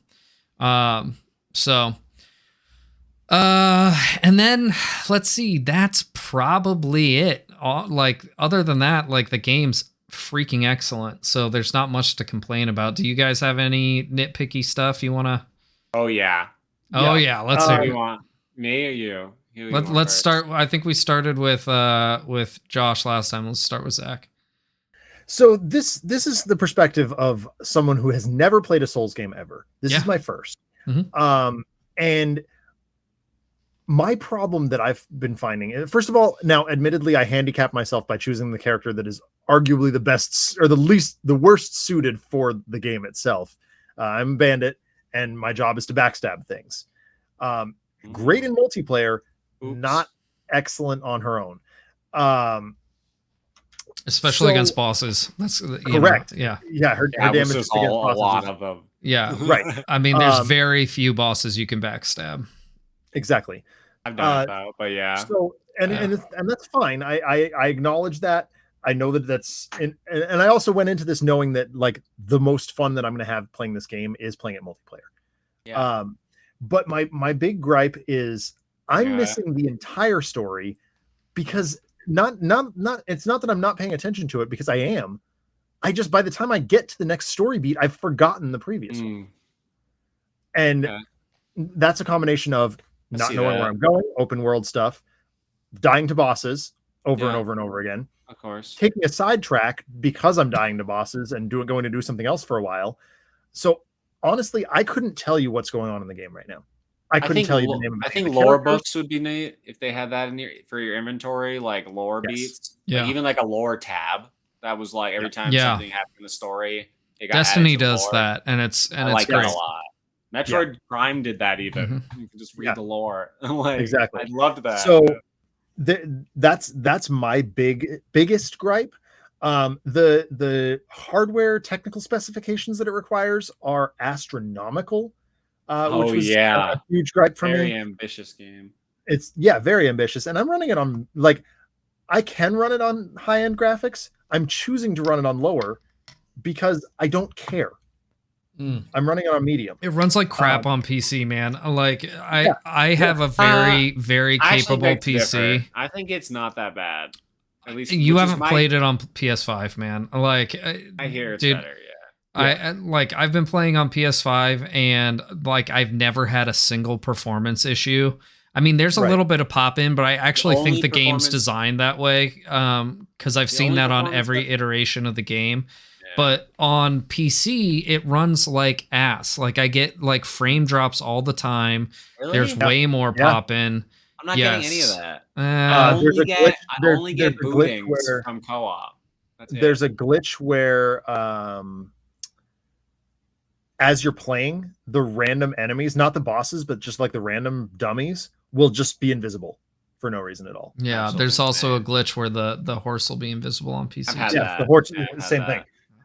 And then let's see, that's probably it. Like, other than that, like, the game's freaking excellent, so there's not much to complain about. Do you guys have any nitpicky stuff you want to? Oh yeah. Let's hear. You want me or you? Let's start. I think we started with Josh last time. Let's start with Zach. So this is the perspective of someone who has never played a Souls game ever. This is my first. Mm-hmm. And my problem that I've been finding, first of all, now admittedly I handicap myself by choosing the character that is arguably the best or the worst suited for the game itself. I'm a bandit, and my job is to backstab things. Great in multiplayer, not excellent on her own. Especially against bosses. That's correct. Yeah. Her damage is a lot of them. Yeah. Right. I mean, there's very few bosses you can backstab. Exactly. I've done it though, but yeah. So and that's fine. I acknowledge that. I know that's and I also went into this knowing that like the most fun that I'm going to have playing this game is playing it multiplayer. Yeah. But my big gripe is I'm missing the entire story because not it's not that I'm not paying attention to it, because I am. I just, by the time I get to the next story beat, I've forgotten the previous one. And that's a combination of not knowing where I'm going, open world stuff, dying to bosses over and over and over again. Of course. Taking a sidetrack because I'm dying to bosses and going to do something else for a while. So honestly, I couldn't tell you what's going on in the game right now. I couldn't tell you the name of it. I think lore books would be neat if they had that in for your inventory, like lore beats. Yeah. Like even like a lore tab that was like every time something happened in the story. It got Destiny does that, and it's like great. that a lot. Metroid Prime did that even. Mm-hmm. You can just read the lore. Like, exactly. I loved that. So that's my biggest gripe. The hardware technical specifications that it requires are astronomical. Which was a huge gripe for me. Very ambitious game. It's very ambitious, and I'm running it on I can run it on high-end graphics. I'm choosing to run it on lower because I don't care. I'm running it on medium. It runs like crap on PC, man. Like I have a very, very capable PC. Different. I think it's not that bad. At least you haven't played it on PS5, man. Like I hear it's better. I've been playing on PS5, and like I've never had a single performance issue. I mean, there's a Right. little bit of pop in, but I actually think only the game's performance- designed that way because I've seen only that on performance every that- iteration of the game. Yeah. But on PC, it runs like ass. Like I get like frame drops all the time. Really? There's way more Yeah. pop in. I'm not getting any of that. Uh, There's a glitch- I there's- only there's get a glitch bootings where- from co-op. That's it. There's a glitch where as you're playing, the random enemies, not the bosses, but just like the random dummies, will just be invisible for no reason at all. yeah, Absolutely there's also a insane. glitch where the horse will be invisible on PC. I've had Yeah, that. the horse, Yeah, I've had same that. thing.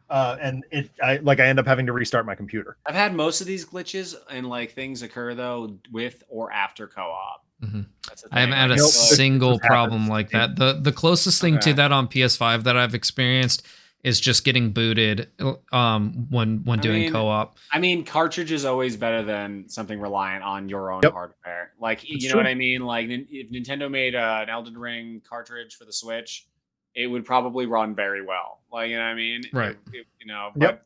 And I end up having to restart my computer. I've had most of these glitches and like things occur though with or after co-op. Mhm. That's the I haven't thing. had a I feel like- single this happens problem like to me. that. The closest thing to Okay. that on PS5 that I've experienced is just getting booted when doing mean, co-op. I mean, cartridge is always better than something reliant on your own Yep. hardware. Like, It's you know true. what I mean? Like, if Nintendo made an Elden Ring cartridge for the Switch, it would probably run very well. Like, you know what I mean? Right. You know, Yep. but,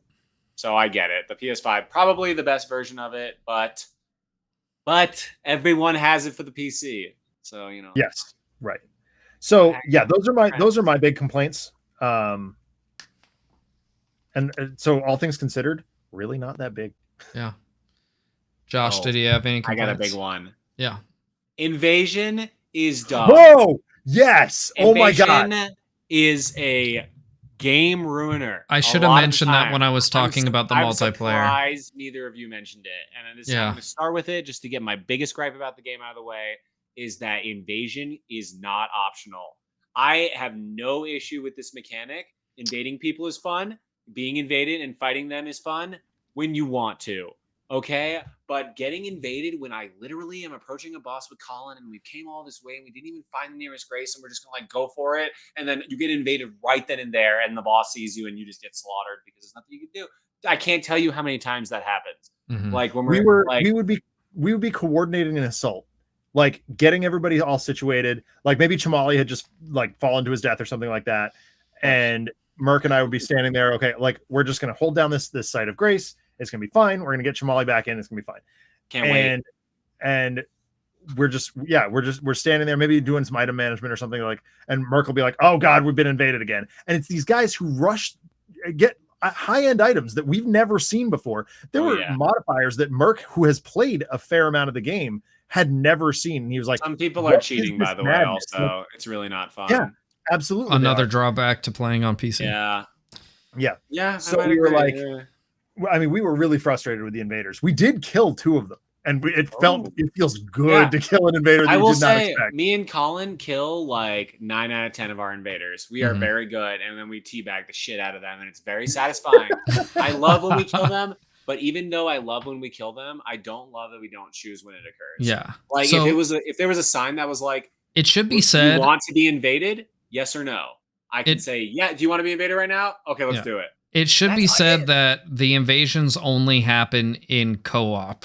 so I get it. The PS5, probably the best version of it, but everyone has it for the PC. So, you know. Yes, right. So yeah, those are my big complaints. And so all things considered, really not that big. Yeah. Josh, Oh, did you have any I complaints? got a big one. Yeah. Invasion is dumb. Whoa! Yes. Oh my god. Invasion is a game ruiner. I a should have lot of the mentioned that time. when I was talking about the I'm multiplayer. surprised neither of you mentioned it. And I'm Yeah. going to start with it just to get my biggest gripe about the game out of the way is that invasion is not optional. I have no issue with this mechanic. Invading people is fun. Being invaded and fighting them is fun when you want to. Okay, but getting invaded when I literally am approaching a boss with Colin and we came all this way and we didn't even find the nearest grace and we're just gonna like go for it, and then you get invaded right then and there and the boss sees you and you just get slaughtered because there's nothing you can do. I can't tell you how many times that happens. Mhm. Like when we would be coordinating an assault, like getting everybody all situated. Like maybe Chamali had just like fallen to his death or something like that, and Merc and I would be standing there. Okay, like we're just gonna hold down this site of grace. It's gonna be fine. We're gonna get Chamali back in. It's gonna be fine. Can't wait. And we're standing there, maybe doing some item management or something like. And Merc will be like, "Oh God, we've been invaded again." And it's these guys who rush, get high-end items that we've never seen before. There were modifiers that Merc, who has played a fair amount of the game, had never seen. And he was like, some people are cheating, by the way. madness? Also, it's really not fun. Yeah, absolutely. Another drawback to playing on PC. Yeah. So I might we were agree, like, yeah. I mean, we were really frustrated with the invaders. We did kill 2 of them, and it feels good to kill an invader that I you will did not say, expect. me and Colin kill like 9 out of 10 of our invaders. We are Mhm. very good, and then we teabag the shit out of them, and it's very satisfying. I love when we kill them, but even though I love when we kill them, I don't love that we don't choose when it occurs. Yeah. Like So- if there was a sign that was like, It should be "Do said. you want to be invaded? Yes or no?" I can It- say, yeah. Do you want to be invaded right now? Okay, let's Yeah. do it. It should That's be not said it. that the invasions only happen in co-op.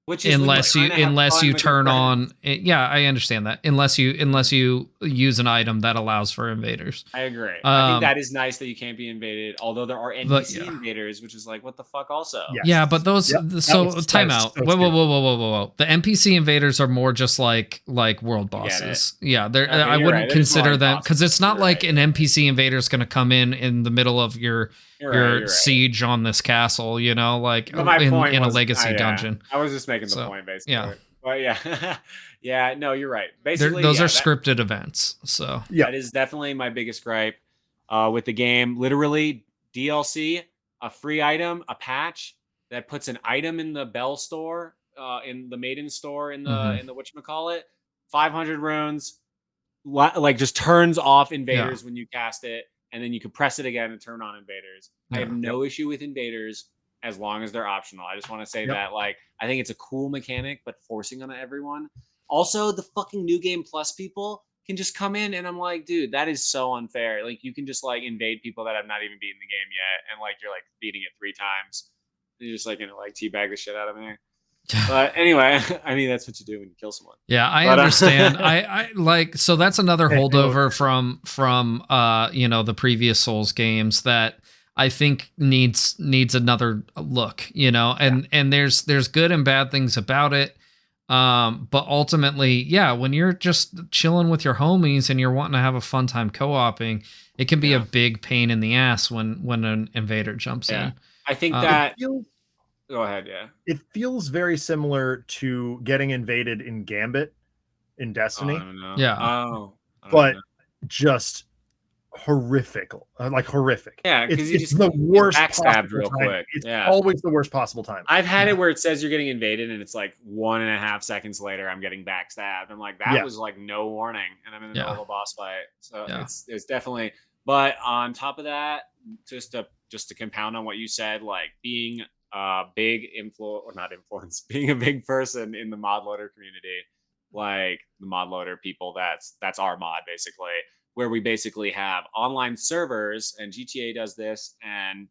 Which is when Unless you're you trying to have unless fun you with your turn on friends. yeah, I understand that. Unless you use an item that allows for invaders. I agree. I think Um, that is nice that you can't be invaded, although there are NPC yeah. invaders, which is like, what the fuck also? Yeah. Yeah, but those Yep, that so was time so out. stupid. Whoa. The NPC invaders are more just like world get it. bosses. Yeah, they're Okay, I you're wouldn't right. They're just consider line them bosses. because it's not You're like right. an NPC invader is going to come in the middle of your You're right. siege on this castle, you know, like But my point in a was- legacy yeah. dungeon. I was just making the So, point, basically. yeah. But yeah. Yeah, no, you're right. They're- Basically, those yeah, are scripted events. So Yeah. That is definitely my biggest gripe with the game. Literally, DLC, a free item, a patch that puts an item in the Bell store, in the Maiden store, in the Mhm. in the whatchamacallit, 500 runes, like just turns off invaders when you cast it, and then you can press it again and turn on invaders. I have Yeah. no issue with invaders as long as they're optional. I just want to say Yep. that, like, I think it's a cool mechanic, but forcing on everyone. Also, the fucking New Game Plus people can just come in, and I'm like, dude, that is so unfair. Like, you can just like invade people that have not even beaten the game yet, and like you're like beating it 3 times. You're just like gonna like teabag the shit out of me. But anyway, I mean that's what you do when you kill someone. yeah, I But, understand. I like so that's another Hey, holdover from the previous Souls games that I think needs another look, and there's good and bad things about it. But ultimately, yeah, when you're just chilling with your homies and you're wanting to have a fun time co-oping, it can be a big pain in the ass when an invader jumps in. I think that. Go ahead. Yeah. It feels very similar to getting invaded in Gambit in Destiny. I don't know. Yeah. But just horrific. Like horrific. Yeah, because it's the worst backstabbed real time. quick. It's always the worst possible time. I've had it where it says you're getting invaded and it's like 1.5 seconds later I'm getting backstabbed. I'm like, that was like no warning, and I'm in the middle of a boss fight. So it's definitely. But on top of that, just to compound on what you said, like being a big being a big person in the mod loader community, like the mod loader people, that's our mod basically, where we basically have online servers, and GTA does this, and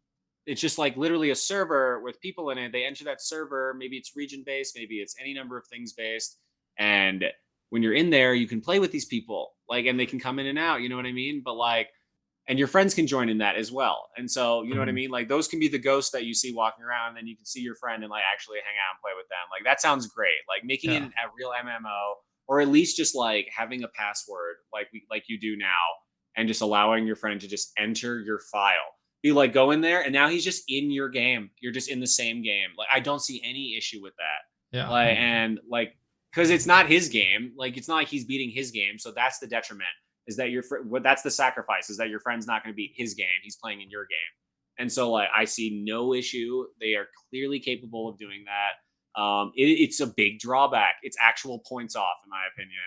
it's just like literally a server with people in it. They enter that server, maybe it's region based, maybe it's any number of things based, and when you're in there, you can play with these people, like, and they can come in and out, you know what I mean? But like, and your friends can join in that as well. And so, you know what I mean? Like those can be the ghosts that you see walking around, and then you can see your friend and like actually hang out and play with them. Like that sounds great. Like making it a real MMO, or at least just like having a password like you do now, and just allowing your friend to just enter your file. Be like, go in there, and now he's just in your game. You're just in the same game. Like I don't see any issue with that. Yeah. Like, and like, because it's not his game. Like it's not like he's beating his game. So that's the detriment. Is that that's the sacrifice, is that your friend's not going to beat his game. He's playing in your game. And so like, I see no issue. They are clearly capable of doing that. It's a big drawback. It's actual points off, in my opinion.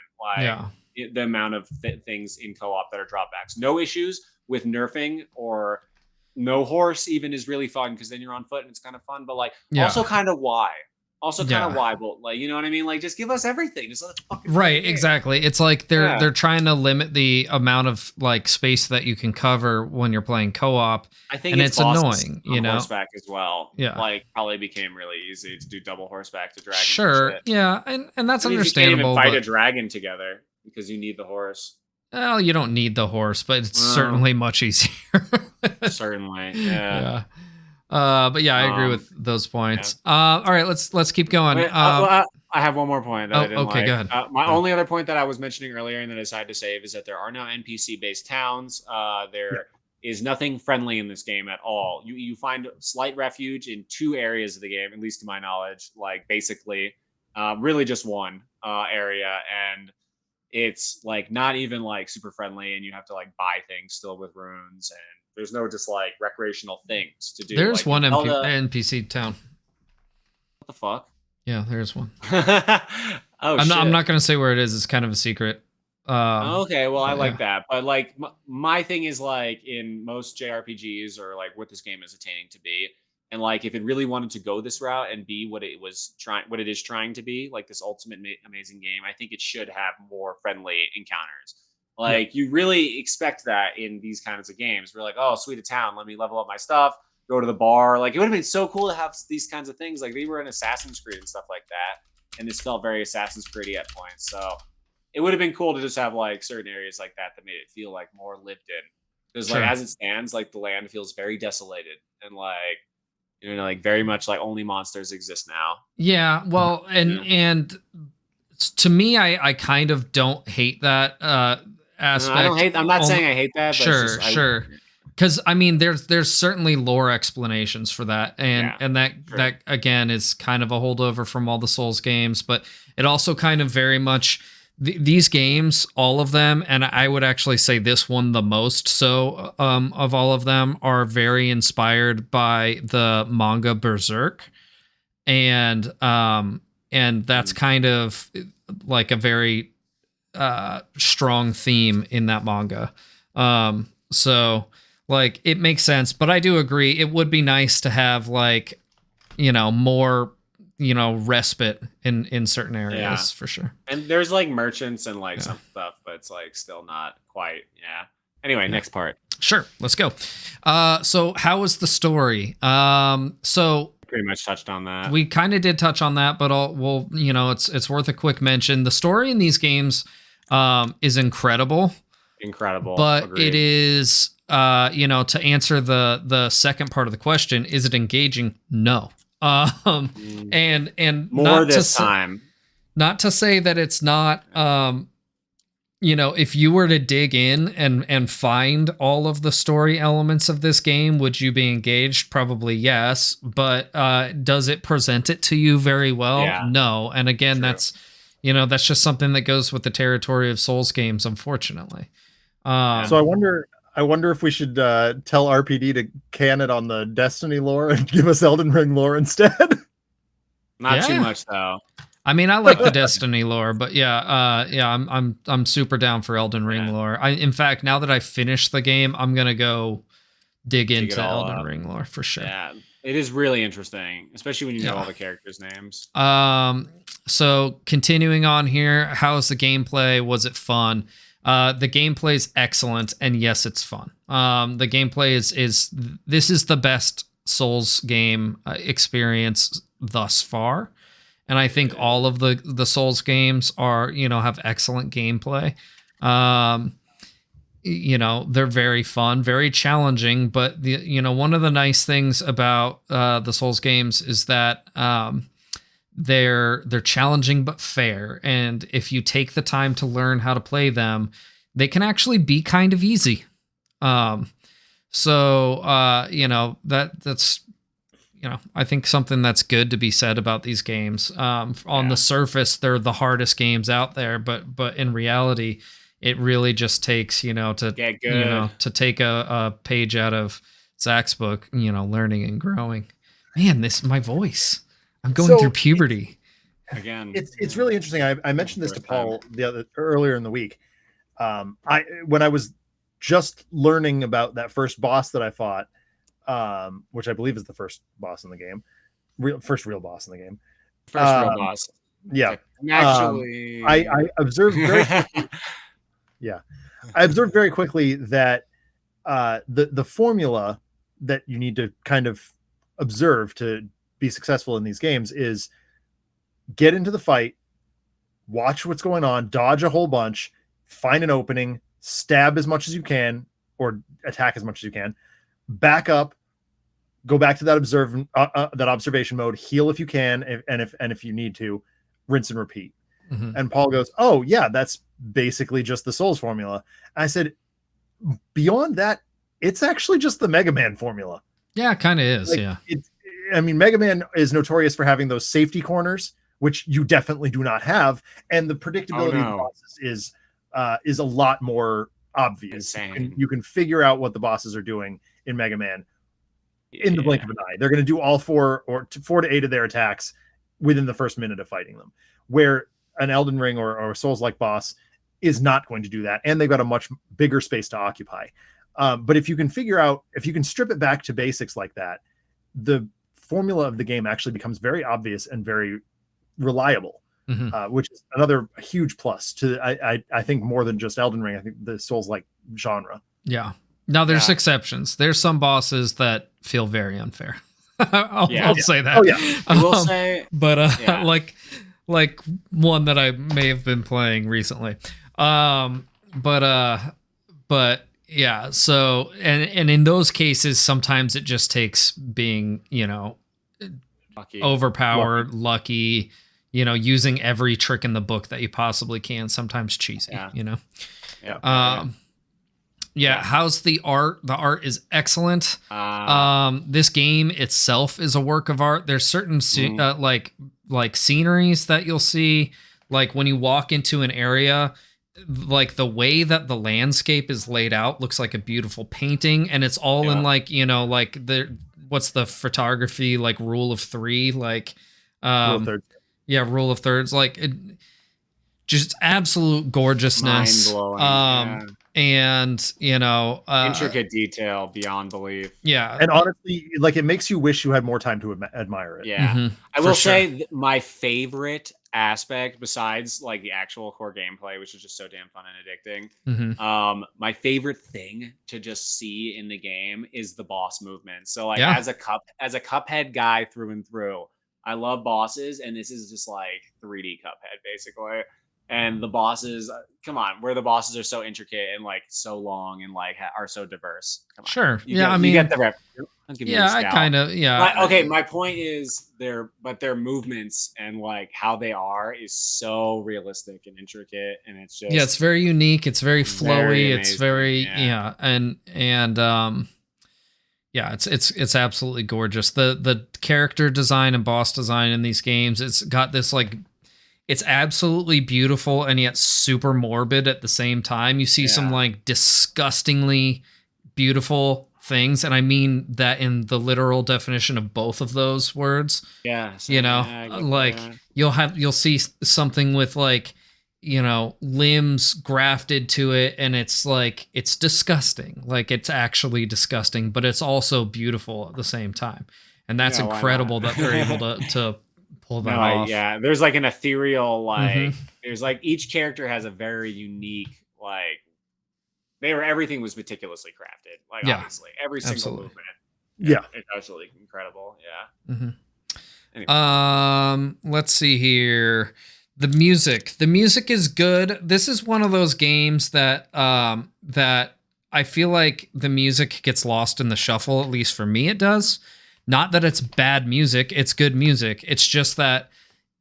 Like the amount of things in co-op that are drawbacks. No issues with nerfing, or no horse even is really fun, because then you're on foot and it's kind of fun. But like also kind of why. But like, you know what I mean? Like, just give us everything. Just let us fucking exactly. It's like they're trying to limit the amount of like space that you can cover when you're playing co-op. I think and it's annoying, you know. Horseback as well. Yeah, like probably became really easy to do double horseback to dragon. Sure, yeah, and that's understandable. You can't even fight a dragon together because you need the horse. Well, you don't need the horse, but it's certainly much easier. Certainly, yeah. But yeah, I agree with those points. All right, let's keep going. Wait, I have one more point that I didn't okay, like. go ahead. My only other point that I was mentioning earlier and then I decided to save is that there are now NPC based towns. There is nothing friendly in this game at all. You find slight refuge in 2 areas of the game, at least to my knowledge. Like basically, really just one area, and it's like not even like super friendly, and you have to like buy things still with runes, and there's no just like recreational things to do. There's like, one NPC town. What the fuck? Yeah, there's one. I'm not going to say where it is. It's kind of a secret. Okay, well, I like that. But like my thing is like in most JRPGs, or like what this game is attaining to be, and like if it really wanted to go this route and be what it is trying to be, like this ultimate amazing game, I think it should have more friendly encounters. Like you really expect that in these kinds of games. We're like, oh, sweet, a town. Let me level up my stuff. Go to the bar. Like it would have been so cool to have these kinds of things. Like they were in Assassin's Creed and stuff like that, and this felt very Assassin's Creed at points. So it would have been cool to just have like certain areas like that made it feel like more lived in. Because like as it stands, like the land feels very desolated, and like, you know, like very much like only monsters exist now. Yeah, well, and to me, I kind of don't hate that aspect. I don't hate. I'm not saying I hate that. But Sure. Because I mean, there's certainly lore explanations for that, and that again is kind of a holdover from all the Souls games, but it also kind of very much these games, all of them, and I would actually say this one the most so of all of them, are very inspired by the manga Berserk, and that's kind of like a very strong theme in that manga. So like it makes sense, but I do agree it would be nice to have like, you know, more, you know, respite in certain areas for sure. And there's like merchants and like some stuff, but it's like still not quite. Anyway, next part. Sure, let's go. So how was the story? So pretty much touched on that. We kind of did touch on that, but we'll, you know, it's worth a quick mention. The story in these games is incredible, but agreed. It is you know, to answer the second part of the question, is it engaging? No. And more this time. Not to say that it's not, if you were to dig in and find all of the story elements of this game, would you be engaged? Probably yes. But does it present it to you very well? Yeah. No. And again, True. that's just something that goes with the territory of Souls games, unfortunately. So I wonder if we should tell RPD to can it on the Destiny lore and give us Elden Ring lore instead. Not too much though. I mean, I like the Destiny lore, but I'm super down for Elden Ring lore. In fact, now that I finished the game, I'm gonna go dig into Elden Ring lore for sure. Yeah, it is really interesting, especially when you know all the characters' names. So continuing on here, how's the gameplay? Was it fun? The gameplay is excellent, and yes, it's fun. The gameplay is this is the best Souls game experience thus far. And I think all of the Souls games are, have excellent gameplay. They're very fun, very challenging. But one of the nice things about the Souls games is that they're challenging but fair. And if you take the time to learn how to play them, they can actually be kind of easy. That's I think something that's good to be said about these games. On the surface, they're the hardest games out there, but in reality, it really just takes to take a page out of Zach's book, learning and growing. Man, my voice. I'm going through puberty again. It's really interesting. I mentioned this to Paul earlier in the week. When I was just learning about that first boss that I fought. Which I believe is the first boss in the game, first real boss in the game. First real boss. Yeah. Actually, I observed very quickly, I observed very quickly that the formula that you need to kind of observe to be successful in these games is get into the fight, watch what's going on, dodge a whole bunch, find an opening, stab as much as you can, or attack as much as you can. Back up, go back to that observation mode, heal if you can, and if you need to, rinse and repeat. Mm-hmm. And Paul goes, "Oh yeah, that's basically just the Souls formula." I said, "Beyond that, it's actually just the Mega Man formula." Yeah, it kind of is. Mega Man is notorious for having those safety corners, which you definitely do not have, and the predictability of the bosses is a lot more obvious. You can figure out what the bosses are doing in Mega Man in the blink of an eye. They're going to do all 4 to 8 of their attacks within the first minute of fighting them, where an Elden Ring or a Souls-like boss is not going to do that, and they've got a much bigger space to occupy. But if you can strip it back to basics like that, the formula of the game actually becomes very obvious and very reliable. Mm-hmm. Which is another huge plus to I think more than just Elden Ring. I think the Souls-like genre. Yeah. Now there's exceptions. There's some bosses that feel very unfair. I'll say that. Oh yeah. I will say, but like one that I may have been playing recently. But yeah. So and in those cases, sometimes it just takes being lucky. overpowered, lucky. Using every trick in the book that you possibly can, sometimes cheesy, how's the art? The art is excellent. This game itself is a work of art. There's certain like sceneries that you'll see, like when you walk into an area, like the way that the landscape is laid out looks like a beautiful painting, and it's all in what's the photography like rule of 3, like rule of thirds. Yeah, rule of thirds, just absolute gorgeousness. Mind-blowing. And intricate detail beyond belief. Yeah, and honestly, it makes you wish you had more time to admire it. Yeah, I will say my favorite aspect, besides the actual core gameplay, which is just so damn fun and addicting. My favorite thing to just see in the game is the boss movement. So as a Cuphead guy through and through, I love bosses, and this is just 3D Cuphead basically. And the bosses, come on, where the bosses are so intricate and so long and are so diverse. Come on. Sure. You get the rep. I'll give you Yeah, a I scout. kind of Okay, my point is their movements and like how they are is so realistic and intricate, and it's just it's very unique. It's very very flowy. It's amazing. very yeah, it's absolutely gorgeous. The character design and boss design in these games, it's got this like it's absolutely beautiful and yet super morbid at the same time. You see some like disgustingly beautiful things, and I mean that in the literal definition of both of those words. Yeah, You know, like you'll see something with like, you know, limbs grafted to it, and it's like it's disgusting. Like it's actually disgusting, but it's also beautiful at the same time. And that's incredible that they're able to pull that off. There's like an ethereal like there's like each character has a very unique like everything was meticulously crafted. Like obviously every single movement. It's absolutely incredible. Yeah. Anyway. Let's see here. The music is good. This is one of those games that that I feel like the music gets lost in the shuffle. At least for me, it does. Not that it's bad music, it's good music. It's just that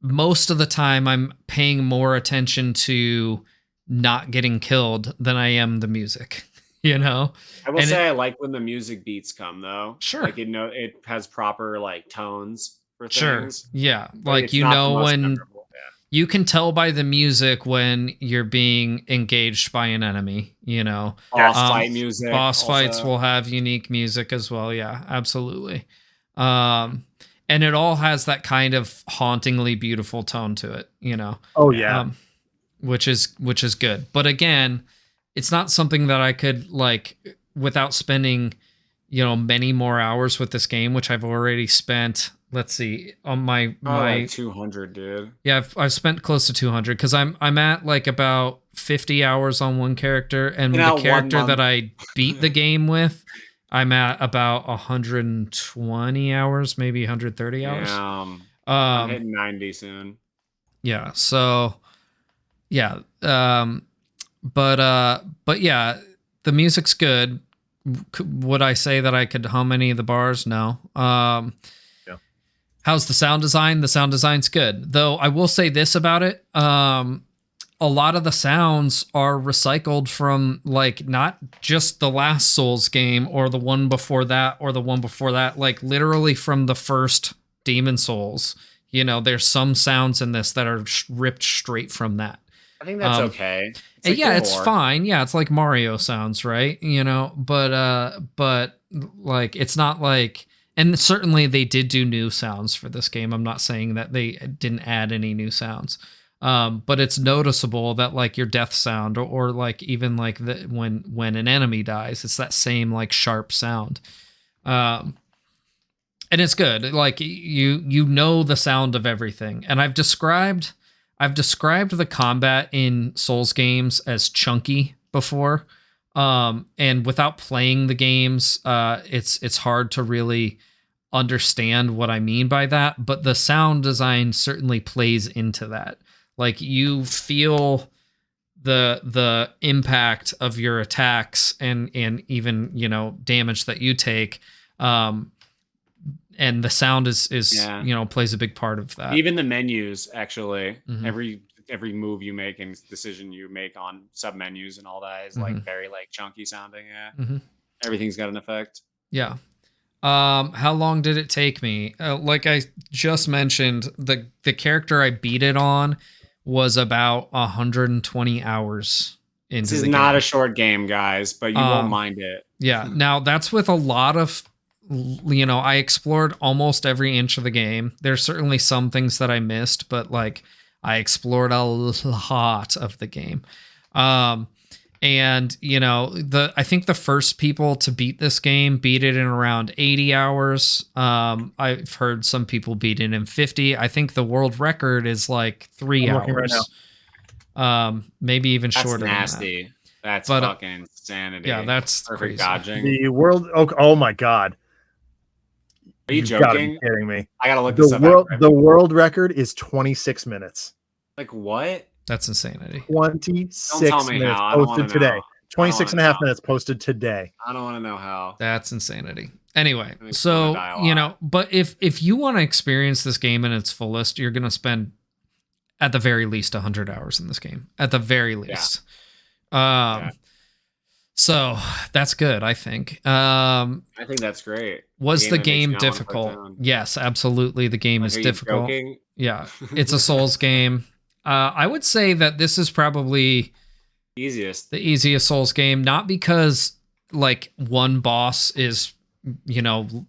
most of the time I'm paying more attention to not getting killed than I am the music, you know? I will say I like when the music beats come though. Sure. Like it has proper like tones for things. Sure. Yeah. Like you know when you can tell by the music when you're being engaged by an enemy, you know. Boss fight music. Boss fights will have unique music as well. Yeah, absolutely. And it all has that kind of hauntingly beautiful tone to it, you know. Oh yeah. Which is good. But again, it's not something that I could like without spending, you know, many more hours with this game, which I've already spent. Let's see, on my like 200, dude. Yeah, I've spent close to 200 because I'm at like about 50 hours on one character, and the character that I beat the game with, I'm at about 120 hours, maybe 130 hours. I'm hitting 90 soon. Yeah, so yeah, but yeah, the music's good. Would I say that I could hum any of the bars? No. How's the sound design? The sound design's good. Though I will say this about it. A lot of the sounds are recycled from like not just the last Souls game or the one before that or the one before that, like literally from the first Demon Souls. You know, there's some sounds in this that are ripped straight from that. I think that's okay. Like it's fine. Yeah, it's like Mario sounds, right? You know, but like it's not like. And certainly they did do new sounds for this game. I'm not saying that they didn't add any new sounds. But it's noticeable that like your death sound or like even like when an enemy dies, it's that same like sharp sound. And it's good. Like you know the sound of everything. And I've described the combat in Souls games as chunky before. And without playing the games, it's hard to really understand what I mean by that. But the sound design certainly plays into that. Like you feel the impact of your attacks and even, you know, damage that you take. And the sound is you know, plays a big part of that. Even the menus, actually, every move you make and decision you make on sub menus and all that is like very like chunky sounding. Everything's got an effect. Yeah. How long did it take me? Like I just mentioned, the character I beat it on was about 120 hours into this is the not game. A short game, guys, but you won't mind it. Yeah. Now that's with a lot of, you know, I explored almost every inch of the game. There's certainly some things that I missed, but like I explored a lot of the game. And you know, I think the first people to beat this game beat it in around 80 hours. I've heard some people beat it in 50. I think the world record is like 3 hours. Right now. Maybe even shorter. That's nasty. Than that. That's fucking insanity. Yeah, that's perfect crazy. dodging. The world. Oh my god. Are you joking? Gotta be kidding me. I gotta look this up. The world record is 26 minutes. Like what? That's insanity. 26 minutes posted today. 26 and a half minutes posted today. I don't want to know how. That's insanity. Anyway, Makes me so wanna die a lot. but if you want to experience this game in its fullest, you're gonna spend at the very least 100 hours in this game. At the very least. Yeah. So that's good, I think. I think that's great. Was the That makes you game not wanna put difficult? down. Yes, absolutely. The game Like, is are you difficult. joking? Yeah, it's a Souls game. I would say that this is probably Easiest. the easiest Souls game, not because like one boss is,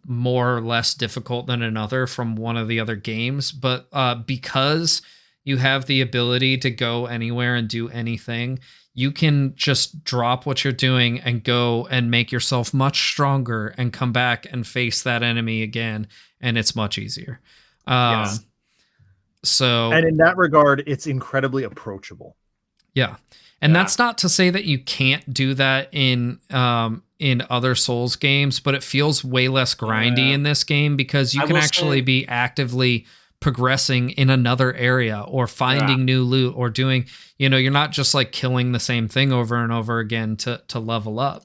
more or less difficult than another from one of the other games, but because you have the ability to go anywhere and do anything. You can just drop what you're doing and go and make yourself much stronger and come back and face that enemy again, and it's much easier. Yes. So, And in that regard, it's incredibly approachable. yeah. And Yeah. that's not to say that you can't do that in other Souls games, but it feels way less grindy Yeah. in this game because you I can will actually say- be actively progressing in another area or finding new loot or doing, you're not just like killing the same thing over and over again to level up.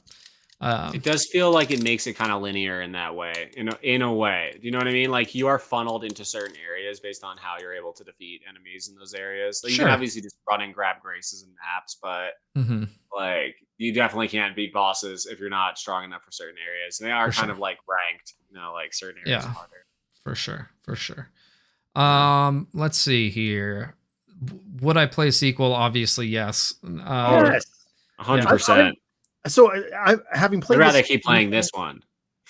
It does feel like it makes it kind of linear in that way, in a way. Do you know what I mean? Like you are funneled into certain areas based on how you're able to defeat enemies in those areas. Like you Sure. can obviously just run and grab graces and maps, but Mhm. like you definitely can't beat bosses if you're not strong enough for certain areas. And they are For kind sure. of like ranked, like certain areas are Yeah. harder. For sure. Let's see here. Would I play a sequel? Obviously, yes. Yes. 100%. So I having I'd played. rather this keep playing this one.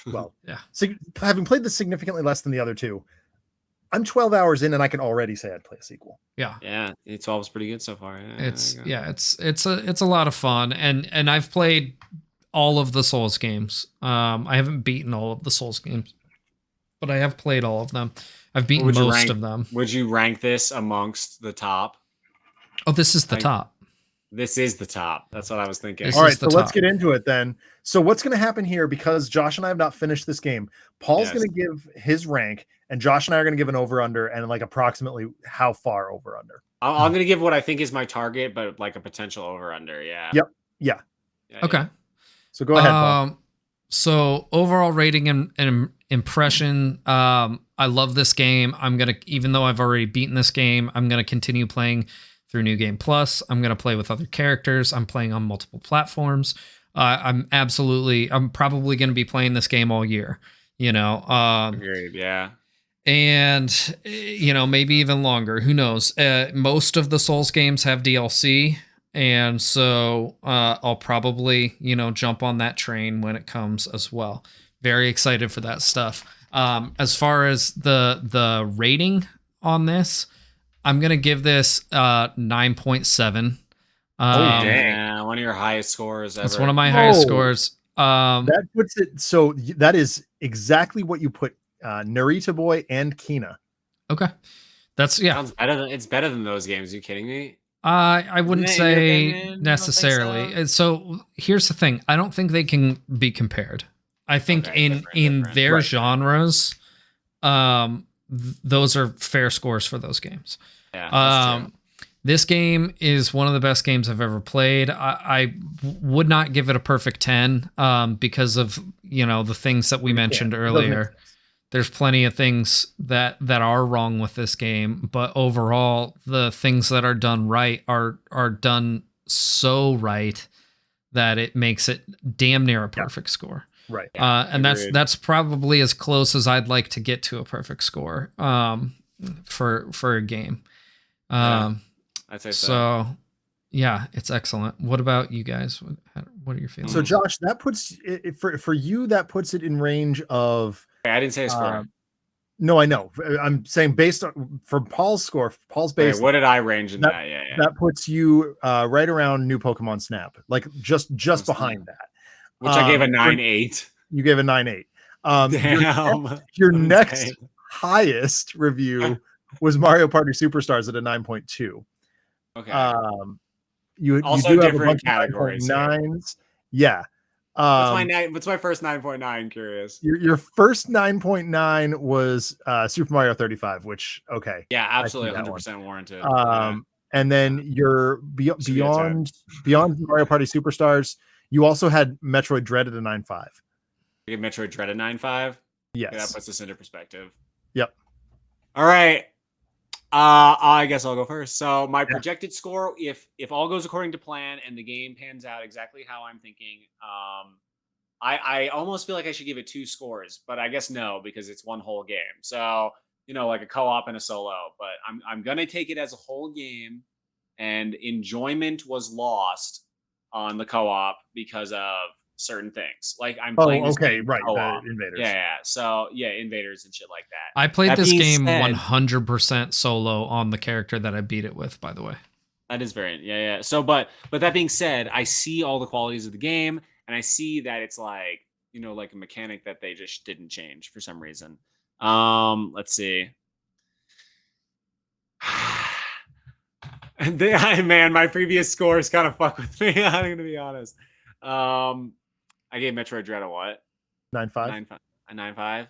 Well, Yeah. Having played this significantly less than the other two, I'm 12 hours in and I can already say I'd play a sequel. Yeah. Yeah, 12 is pretty good so far. Yeah, It's a lot of fun, and I've played all of the Souls games. I haven't beaten all of the Souls games, but I have played all of them. I've beaten most of them. Would you rank this amongst the top? Oh, this is the top. This is the top. That's what I was thinking. This All right, is the so let's top. get into it then. So what's going to happen here, because Josh and I have not finished this game, Paul's Yes. going to give his rank, and Josh and I are going to give an over-under and like approximately how far over-under. I'm going to give what I think is my target, but like a potential over-under. Yeah. Yep. Yeah. Okay. So go ahead, Paul. So overall rating and impression, I love this game. Even though I've already beaten this game, I'm gonna continue playing through New Game Plus. I'm gonna play with other characters. I'm playing on multiple platforms. I'm probably gonna be playing this game all year. Agreed, yeah. And maybe even longer. Who knows? Most of the Souls games have DLC. And so I'll probably, jump on that train when it comes as well. Very excited for that stuff. As far as the rating on this, I'm going to give this 9.7. Dang. One of your highest scores ever. That's one of my highest scores. That puts it, so that is exactly what you put Narita Boy and Kina. Okay. Sounds better it's better than those games. Are you kidding me? I wouldn't In your say opinion? necessarily. You don't think So here's the thing. I don't think they can be compared. I think in their Right. genres, those are fair scores for those games. Yeah, that's true. This game is one of the best games I've ever played. I would not give it a perfect 10 because of, the things that we mentioned earlier. There's plenty of things that are wrong with this game, but overall, the things that are done right are done so right that it makes it damn near a perfect score. Right. And agreed. that's probably as close as I'd like to get to a perfect score for a game. I'd say so. So yeah, it's excellent. What about you guys? What are your feelings? So Josh, that puts it for you, that puts it in range of I didn't say a score. no, I know. I'm saying based on for Paul's score, Paul's Wait, base. what did I range in that? Yeah. That puts you right around New Pokemon Snap, like just behind that. Which I gave a 9.8. You gave a 9.8. Damn. Your I'm next insane. highest review was Mario Party Superstars at a 9.2. Okay. You Also do have a different bunch categories of here. 9.9s. Yeah. What's my first 9.9? Curious. Your first 9.9 was Super Mario 35, which Yeah, absolutely, that 100% warranted. and then your beyond Mario Party Superstars, you also had Metroid Dread at a 9.5. Give Metroid Dread a 9.5. Yes. Okay, that puts us into perspective. Yep. All right. I guess I'll go first. So my projected score, if all goes according to plan and the game pans out exactly how I'm thinking, I almost feel like I should give it 2 scores, but I guess no, because it's one whole game. So, like a co-op and a solo, but I'm gonna take it as a whole game, and enjoyment was lost on the co-op because of certain things. Like I'm playing this game right, co-op. the invaders. Yeah. So invaders and shit like that. I played That this being game said- 100% solo on the character that I beat it with, by the way. That is very So, but that being said, I see all the qualities of the game, and I see that it's like like a mechanic that they just didn't change for some reason. Let's see. Man, my previous scores kind of fuck with me. I'm gonna be honest. I gave Metroid Dread a what? 9.5. A 9.5.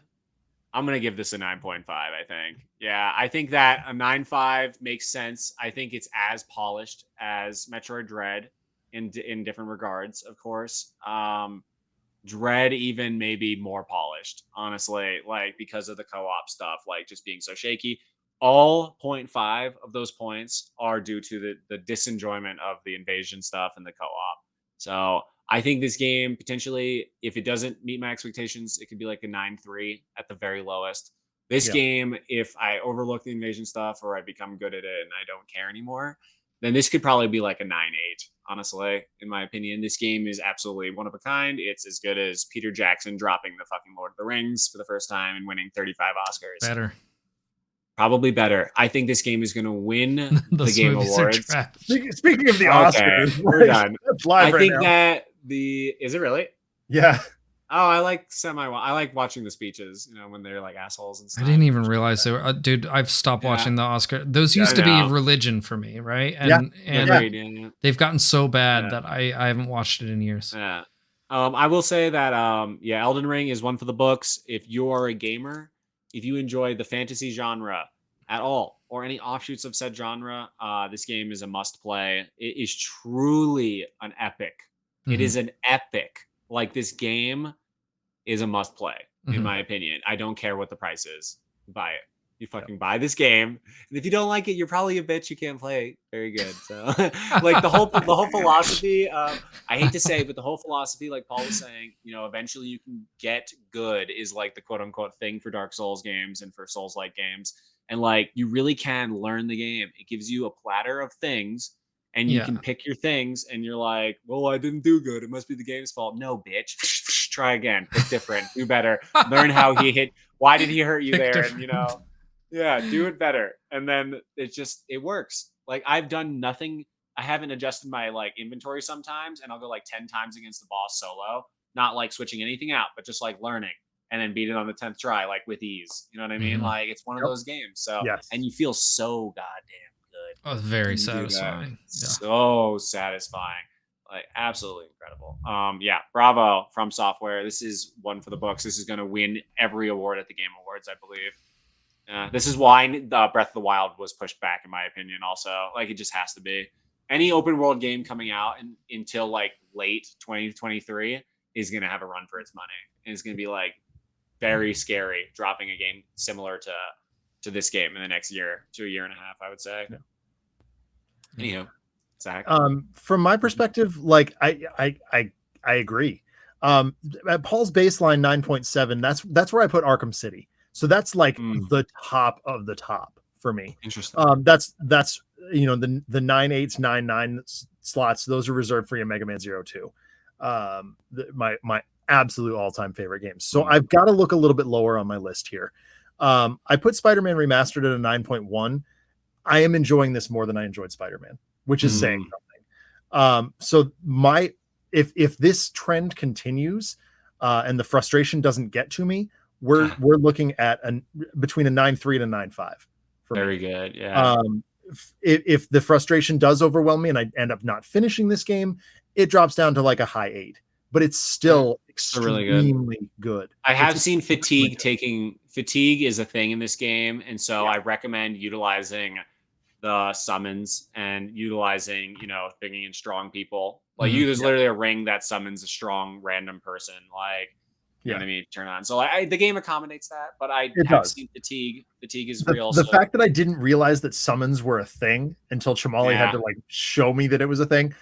I'm gonna give this a 9.5. I think. Yeah, I think that a 9.5 makes sense. I think it's as polished as Metroid Dread in different regards, of course. Dread even maybe more polished, honestly, like because of the co-op stuff, like just being so shaky. All 0.5 of those points are due to the disenjoyment of the invasion stuff and the co-op. So I think this game potentially, if it doesn't meet my expectations, it could be like a 9.3 at the very lowest. This game, if I overlook the invasion stuff or I become good at it and I don't care anymore, then this could probably be like a 9.8. Honestly, in my opinion, this game is absolutely one of a kind. It's as good as Peter Jackson dropping the fucking Lord of the Rings for the first time and winning 35 Oscars. Better. Probably better. I think this game is going to win the Game Awards. Speaking of the Oscars, we're done. That's live I think now. that is it really? Yeah. Oh, I like watching the speeches, when they're like assholes and stuff. I didn't even realize they were, dude. I've stopped watching the Oscar. Those used to be religion for me, right? And they've gotten so bad that I haven't watched it in years. Yeah. I will say that Elden Ring is one for the books. If you are a gamer, if you enjoy the fantasy genre at all or any offshoots of said genre, this game is a must play. It is truly an epic. Mm-hmm. It is an epic. Like, this game is a must play, in my opinion. I don't care what the price is. Buy it. You fucking buy this game. And if you don't like it, you're probably a bitch. You can't play very good. So like the whole philosophy, I hate to say, but the whole philosophy, like Paul was saying, eventually you can get good is like the quote unquote thing for Dark Souls games and for Souls-like games. And like, you really can learn the game. It gives you a platter of things and you can pick your things and you're like, well, I didn't do good. It must be the game's fault. No, bitch. Try again. Pick different. Do better. Learn how he hit. Why did he hurt you there? And do it better. And then it works. Like, I've done nothing. I haven't adjusted my like inventory sometimes, and I'll go like 10 times against the boss solo, not like switching anything out, but just like learning and then beat it on the 10th try, like with ease. You know what I mean? Like, it's one of those games. So, and you feel so goddamn good. Oh, very satisfying. So satisfying. Like, absolutely incredible. Bravo from Software. This is one for the books. This is going to win every award at the Game Awards, I believe. This is why Breath of the Wild was pushed back, in my opinion. Also, like, it just has to be. Any open world game coming out until like late 2023 is going to have a run for its money, and it's going to be like very scary dropping a game similar to this game in the next year to a year and a half, I would say. Anywho, Zach. From my perspective, like I agree. At Paul's baseline 9.7, that's where I put Arkham City. So that's like the top of the top for me. Interesting. That's the 9.8s, 9.9 slots. Those are reserved for your Mega Man 02. My absolute all-time favorite games. So I've got to look a little bit lower on my list here. I put Spider-Man Remastered at a 9.1. I am enjoying this more than I enjoyed Spider-Man, which is saying something. So if this trend continues and the frustration doesn't get to me, we're looking at between a 9.3 and a 9.5. Very good. Yeah. If the frustration does overwhelm me and I end up not finishing this game, it drops down to like a high 8. But it's still extremely good. I have seen fatigue fatigue is a thing in this game, and so I recommend utilizing the summons and utilizing, bringing in strong people. Like, there's literally a ring that summons a strong random person. Like, You know what I mean? Turn on. So the game accommodates that, but I It have does. seen fatigue. Fatigue is real. The So fact that I didn't realize that summons were a thing until Chamali had to like show me that it was a thing.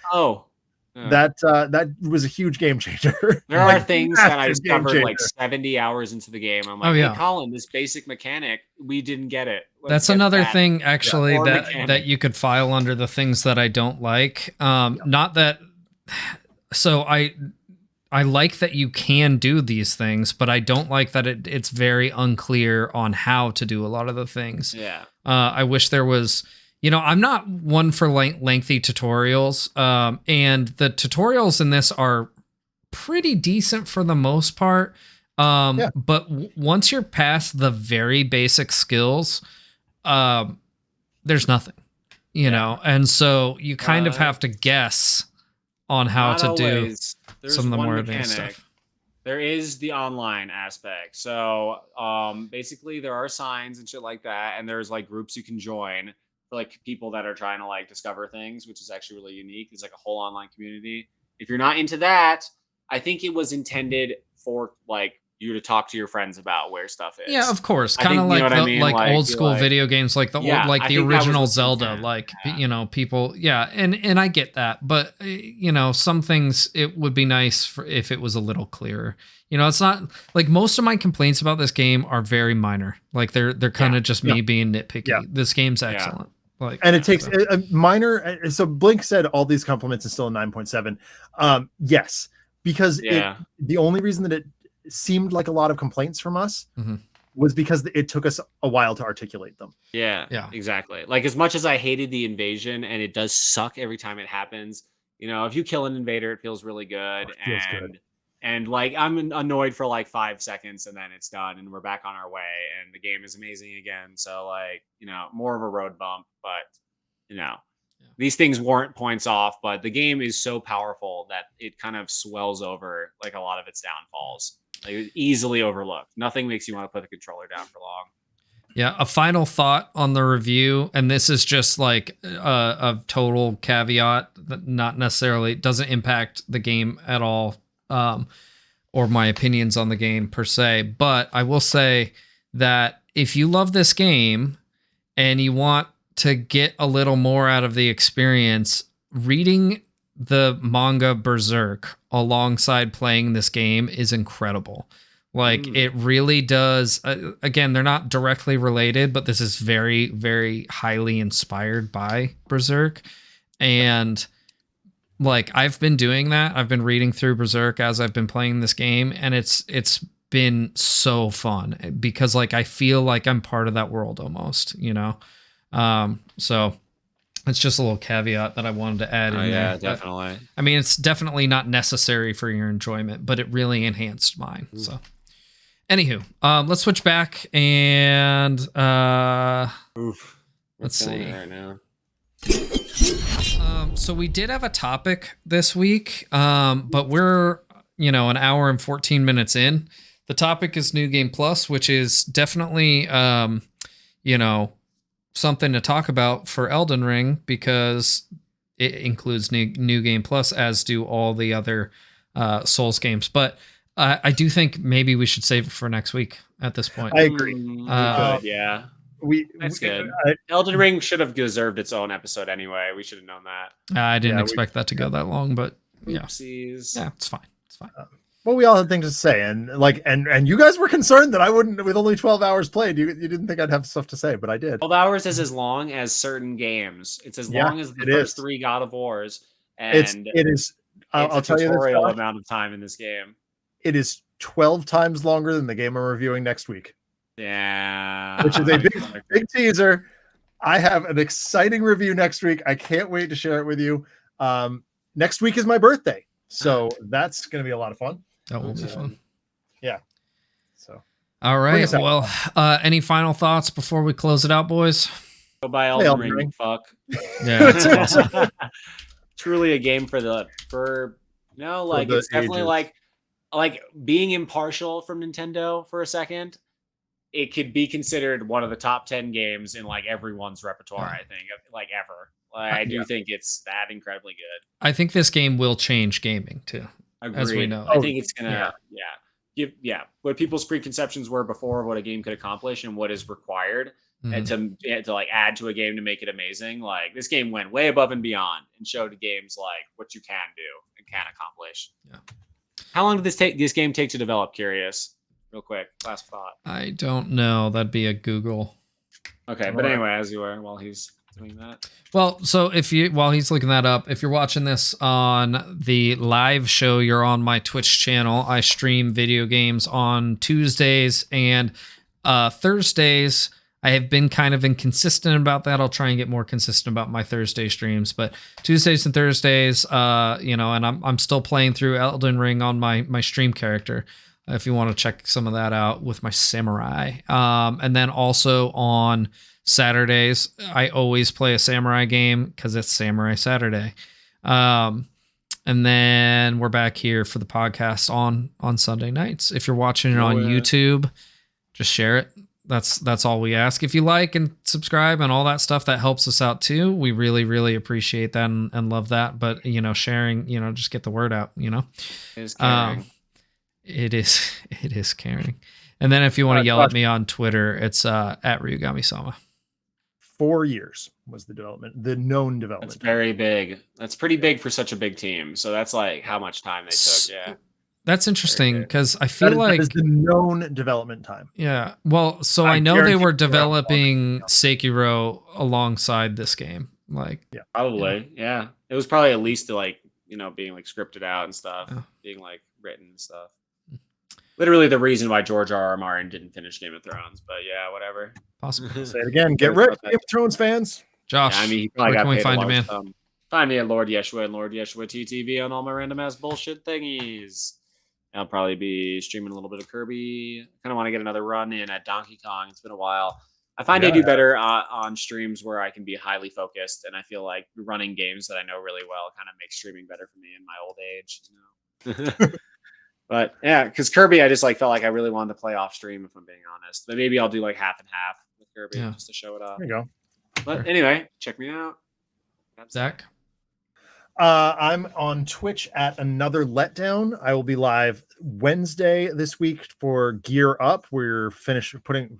That was a huge game changer. There like, are things that I discovered like 70 hours into the game. I'm like, hey, Colin, this basic mechanic, we didn't get it. That's another thing, actually, that you could file under the things that I don't like. Not that. So I like that you can do these things, but I don't like that it's very unclear on how to do a lot of the things. Yeah. I wish there was. I'm not one for lengthy tutorials, and the tutorials in this are pretty decent for the most part. But once you're past the very basic skills, there's nothing, you know, and so you kind of have to guess on how to do some of the more advanced stuff. There is the online aspect. So basically there are signs and shit like that, and there's like groups you can join for like people that are trying to like discover things, which is actually really unique. It's like a whole online community. If you're not into that, I think it was intended for like you to talk to your friends about where stuff is. Yeah, of course. Kind of like old school video games, like the original Zelda, like people. Yeah, and I get that, but some things it would be nice if it was a little clearer. It's not like most of my complaints about this game are very minor. Like they're kind of just me being nitpicky. Yeah. This game's excellent. And it takes a minor. So Blink said all these compliments is still a 9.7. Yes, because the only reason that it seemed like a lot of complaints from us was because it took us a while to articulate them. Yeah, exactly. Like as much as I hated the invasion, and it does suck every time it happens. If you kill an invader, it feels really good. And like I'm annoyed for like 5 seconds, and then it's done, and we're back on our way, and the game is amazing again. So like more of a road bump, but these things warrant points off. But the game is so powerful that it kind of swells over like a lot of its downfalls. Like it's easily overlooked. Nothing makes you want to put the controller down for long. Yeah, a final thought on the review, and this is just like a total caveat that not necessarily doesn't impact the game at all. Or my opinions on the game per se, but I will say that if you love this game and you want to get a little more out of the experience, reading the manga Berserk alongside playing this game is incredible. Like it really does. Again, they're not directly related, but this is very, very highly inspired by Berserk. And like I've been doing that. I've been reading through Berserk as I've been playing this game, and it's been so fun because like I feel like I'm part of that world almost, So it's just a little caveat that I wanted to add in there. Yeah, definitely. I mean, it's definitely not necessary for your enjoyment, but it really enhanced mine. So anywho, let's switch back and let's see. Right now. So we did have a topic this week, but we're, an hour and 14 minutes in. The topic is New Game Plus, which is definitely, something to talk about for Elden Ring because it includes New Game Plus, as do all the other Souls games. But I do think maybe we should save it for next week at this point. I agree. Yeah. That's good. I Elden Ring should have deserved its own episode anyway. We should have known that. I didn't expect that to go that long, but Oopsies. Yeah, it's fine. It's fine. Well, we all had things to say, and you guys were concerned that I wouldn't, with only 12 hours played. You didn't think I'd have stuff to say, but I did. 12 hours is as long as certain games. It's as long as the first 3 God of Wars, and it is. I'll tell you this tutorial amount of time in this game. It is 12 times longer than the game I'm reviewing next week. Yeah, which is a big teaser. I have an exciting review next week. I can't wait to share it with you. Next week is my birthday, so that's going to be a lot of fun. That will be fun. Yeah. So. All right. Well, any final thoughts before we close it out, boys? Go buy Elden Ring. Fuck. Yeah, it's awesome. Truly a game for it's definitely ages. like being impartial from Nintendo for a second. It could be considered one of the top 10 games in like everyone's repertoire. I think like ever. I do think it's that incredibly good. I think this game will change gaming too. Agreed. As we know. I think it's gonna what people's preconceptions were before of what a game could accomplish and what is required, and to like add to a game to make it amazing. Like this game went way above and beyond and showed games like what you can do and can accomplish. Yeah. How long did this game take to develop? Curious, real quick, last thought. I don't know. That'd be a Google. Okay, but anyway, as you were while he's doing that. Well, so while he's looking that up, if you're watching this on the live show, you're on my Twitch channel. I stream video games on Tuesdays and Thursdays. I have been kind of inconsistent about that. I'll try and get more consistent about my Thursday streams, but Tuesdays and Thursdays, and I'm still playing through Elden Ring on my stream character. If you want to check some of that out with my samurai. And then also on Saturdays, I always play a samurai game because it's Samurai Saturday. And then we're back here for the podcast on Sunday nights. If you're watching it on YouTube, just share it. That's all we ask. If you like and subscribe and all that stuff, that helps us out too. We really, really appreciate that and love that. But, sharing, just get the word out, It's caring. It is caring. And then if you want to yell at me on Twitter, it's at Ryugami-sama. 4 years was the known development. That's very big. That's pretty big for such a big team. So that's like how much time they took. Yeah. That's interesting because I feel like that is the known development time. Yeah. Well, so I know they were developing Sekiro alongside this game. Like, yeah, probably. Yeah. It was probably at least being like scripted out and stuff, being like written and stuff. Literally the reason why George R.R. Martin didn't finish Game of Thrones, but yeah, whatever. Possible. Say it again. Get ready, Game of Thrones fans. Josh, yeah, I mean, he probably got paid find you, man? Find me at Lord Yeshua and Lord Yeshua TTV on all my random ass bullshit thingies. I'll probably be streaming a little bit of Kirby. I kind of want to get another run in at Donkey Kong. It's been a while. I find I do better on streams where I can be highly focused, and I feel like running games that I know really well kind of makes streaming better for me in my old age. But yeah, because Kirby, I just felt like I really wanted to play off stream, if I'm being honest. But maybe I'll do like half and half with Kirby just to show it off. There you go. But anyway, check me out. Zach? I'm on Twitch at Another Letdown. I will be live Wednesday this week for Gear Up. We're putting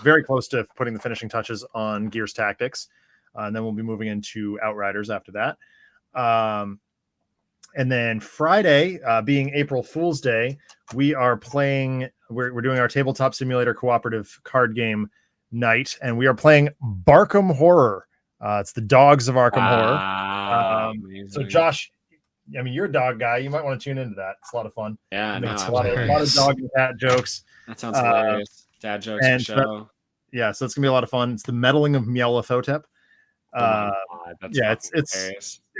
very close to putting the finishing touches on Gears Tactics. And then we'll be moving into Outriders after that. And then Friday, being April Fool's Day, we are playing, we're doing our Tabletop Simulator cooperative card game night, and we are playing Barkham Horror. It's the Dogs of Arkham Horror. So Josh, I mean, you're a dog guy. You might want to tune into that. It's a lot of fun. Yeah, a lot of dog and cat jokes. That sounds hilarious. Dad jokes for show. Yeah, so it's gonna be a lot of fun. It's the Meddling of Mialafotep.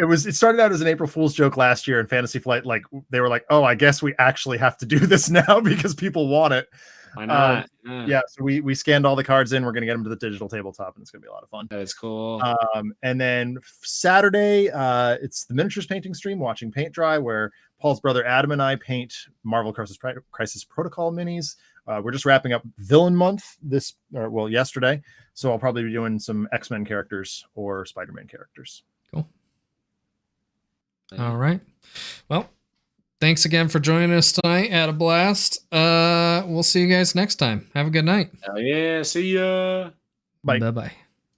It started out as an April Fool's joke last year in Fantasy Flight. Like they were like, oh, I guess we actually have to do this now because people want it. Why not? Yeah, so we scanned all the cards in. We're gonna get them to the digital tabletop, and it's gonna be a lot of fun. That is cool. And then Saturday, it's the miniatures painting stream, watching paint dry, where Paul's brother Adam and I paint Marvel Crisis Protocol minis. We're just wrapping up Villain Month yesterday, so I'll probably be doing some X-Men characters or Spider-Man characters. Cool. All right. Well, thanks again for joining us tonight. Had a blast. We'll see you guys next time. Have a good night. Hell yeah. See ya. Bye. Bye-bye.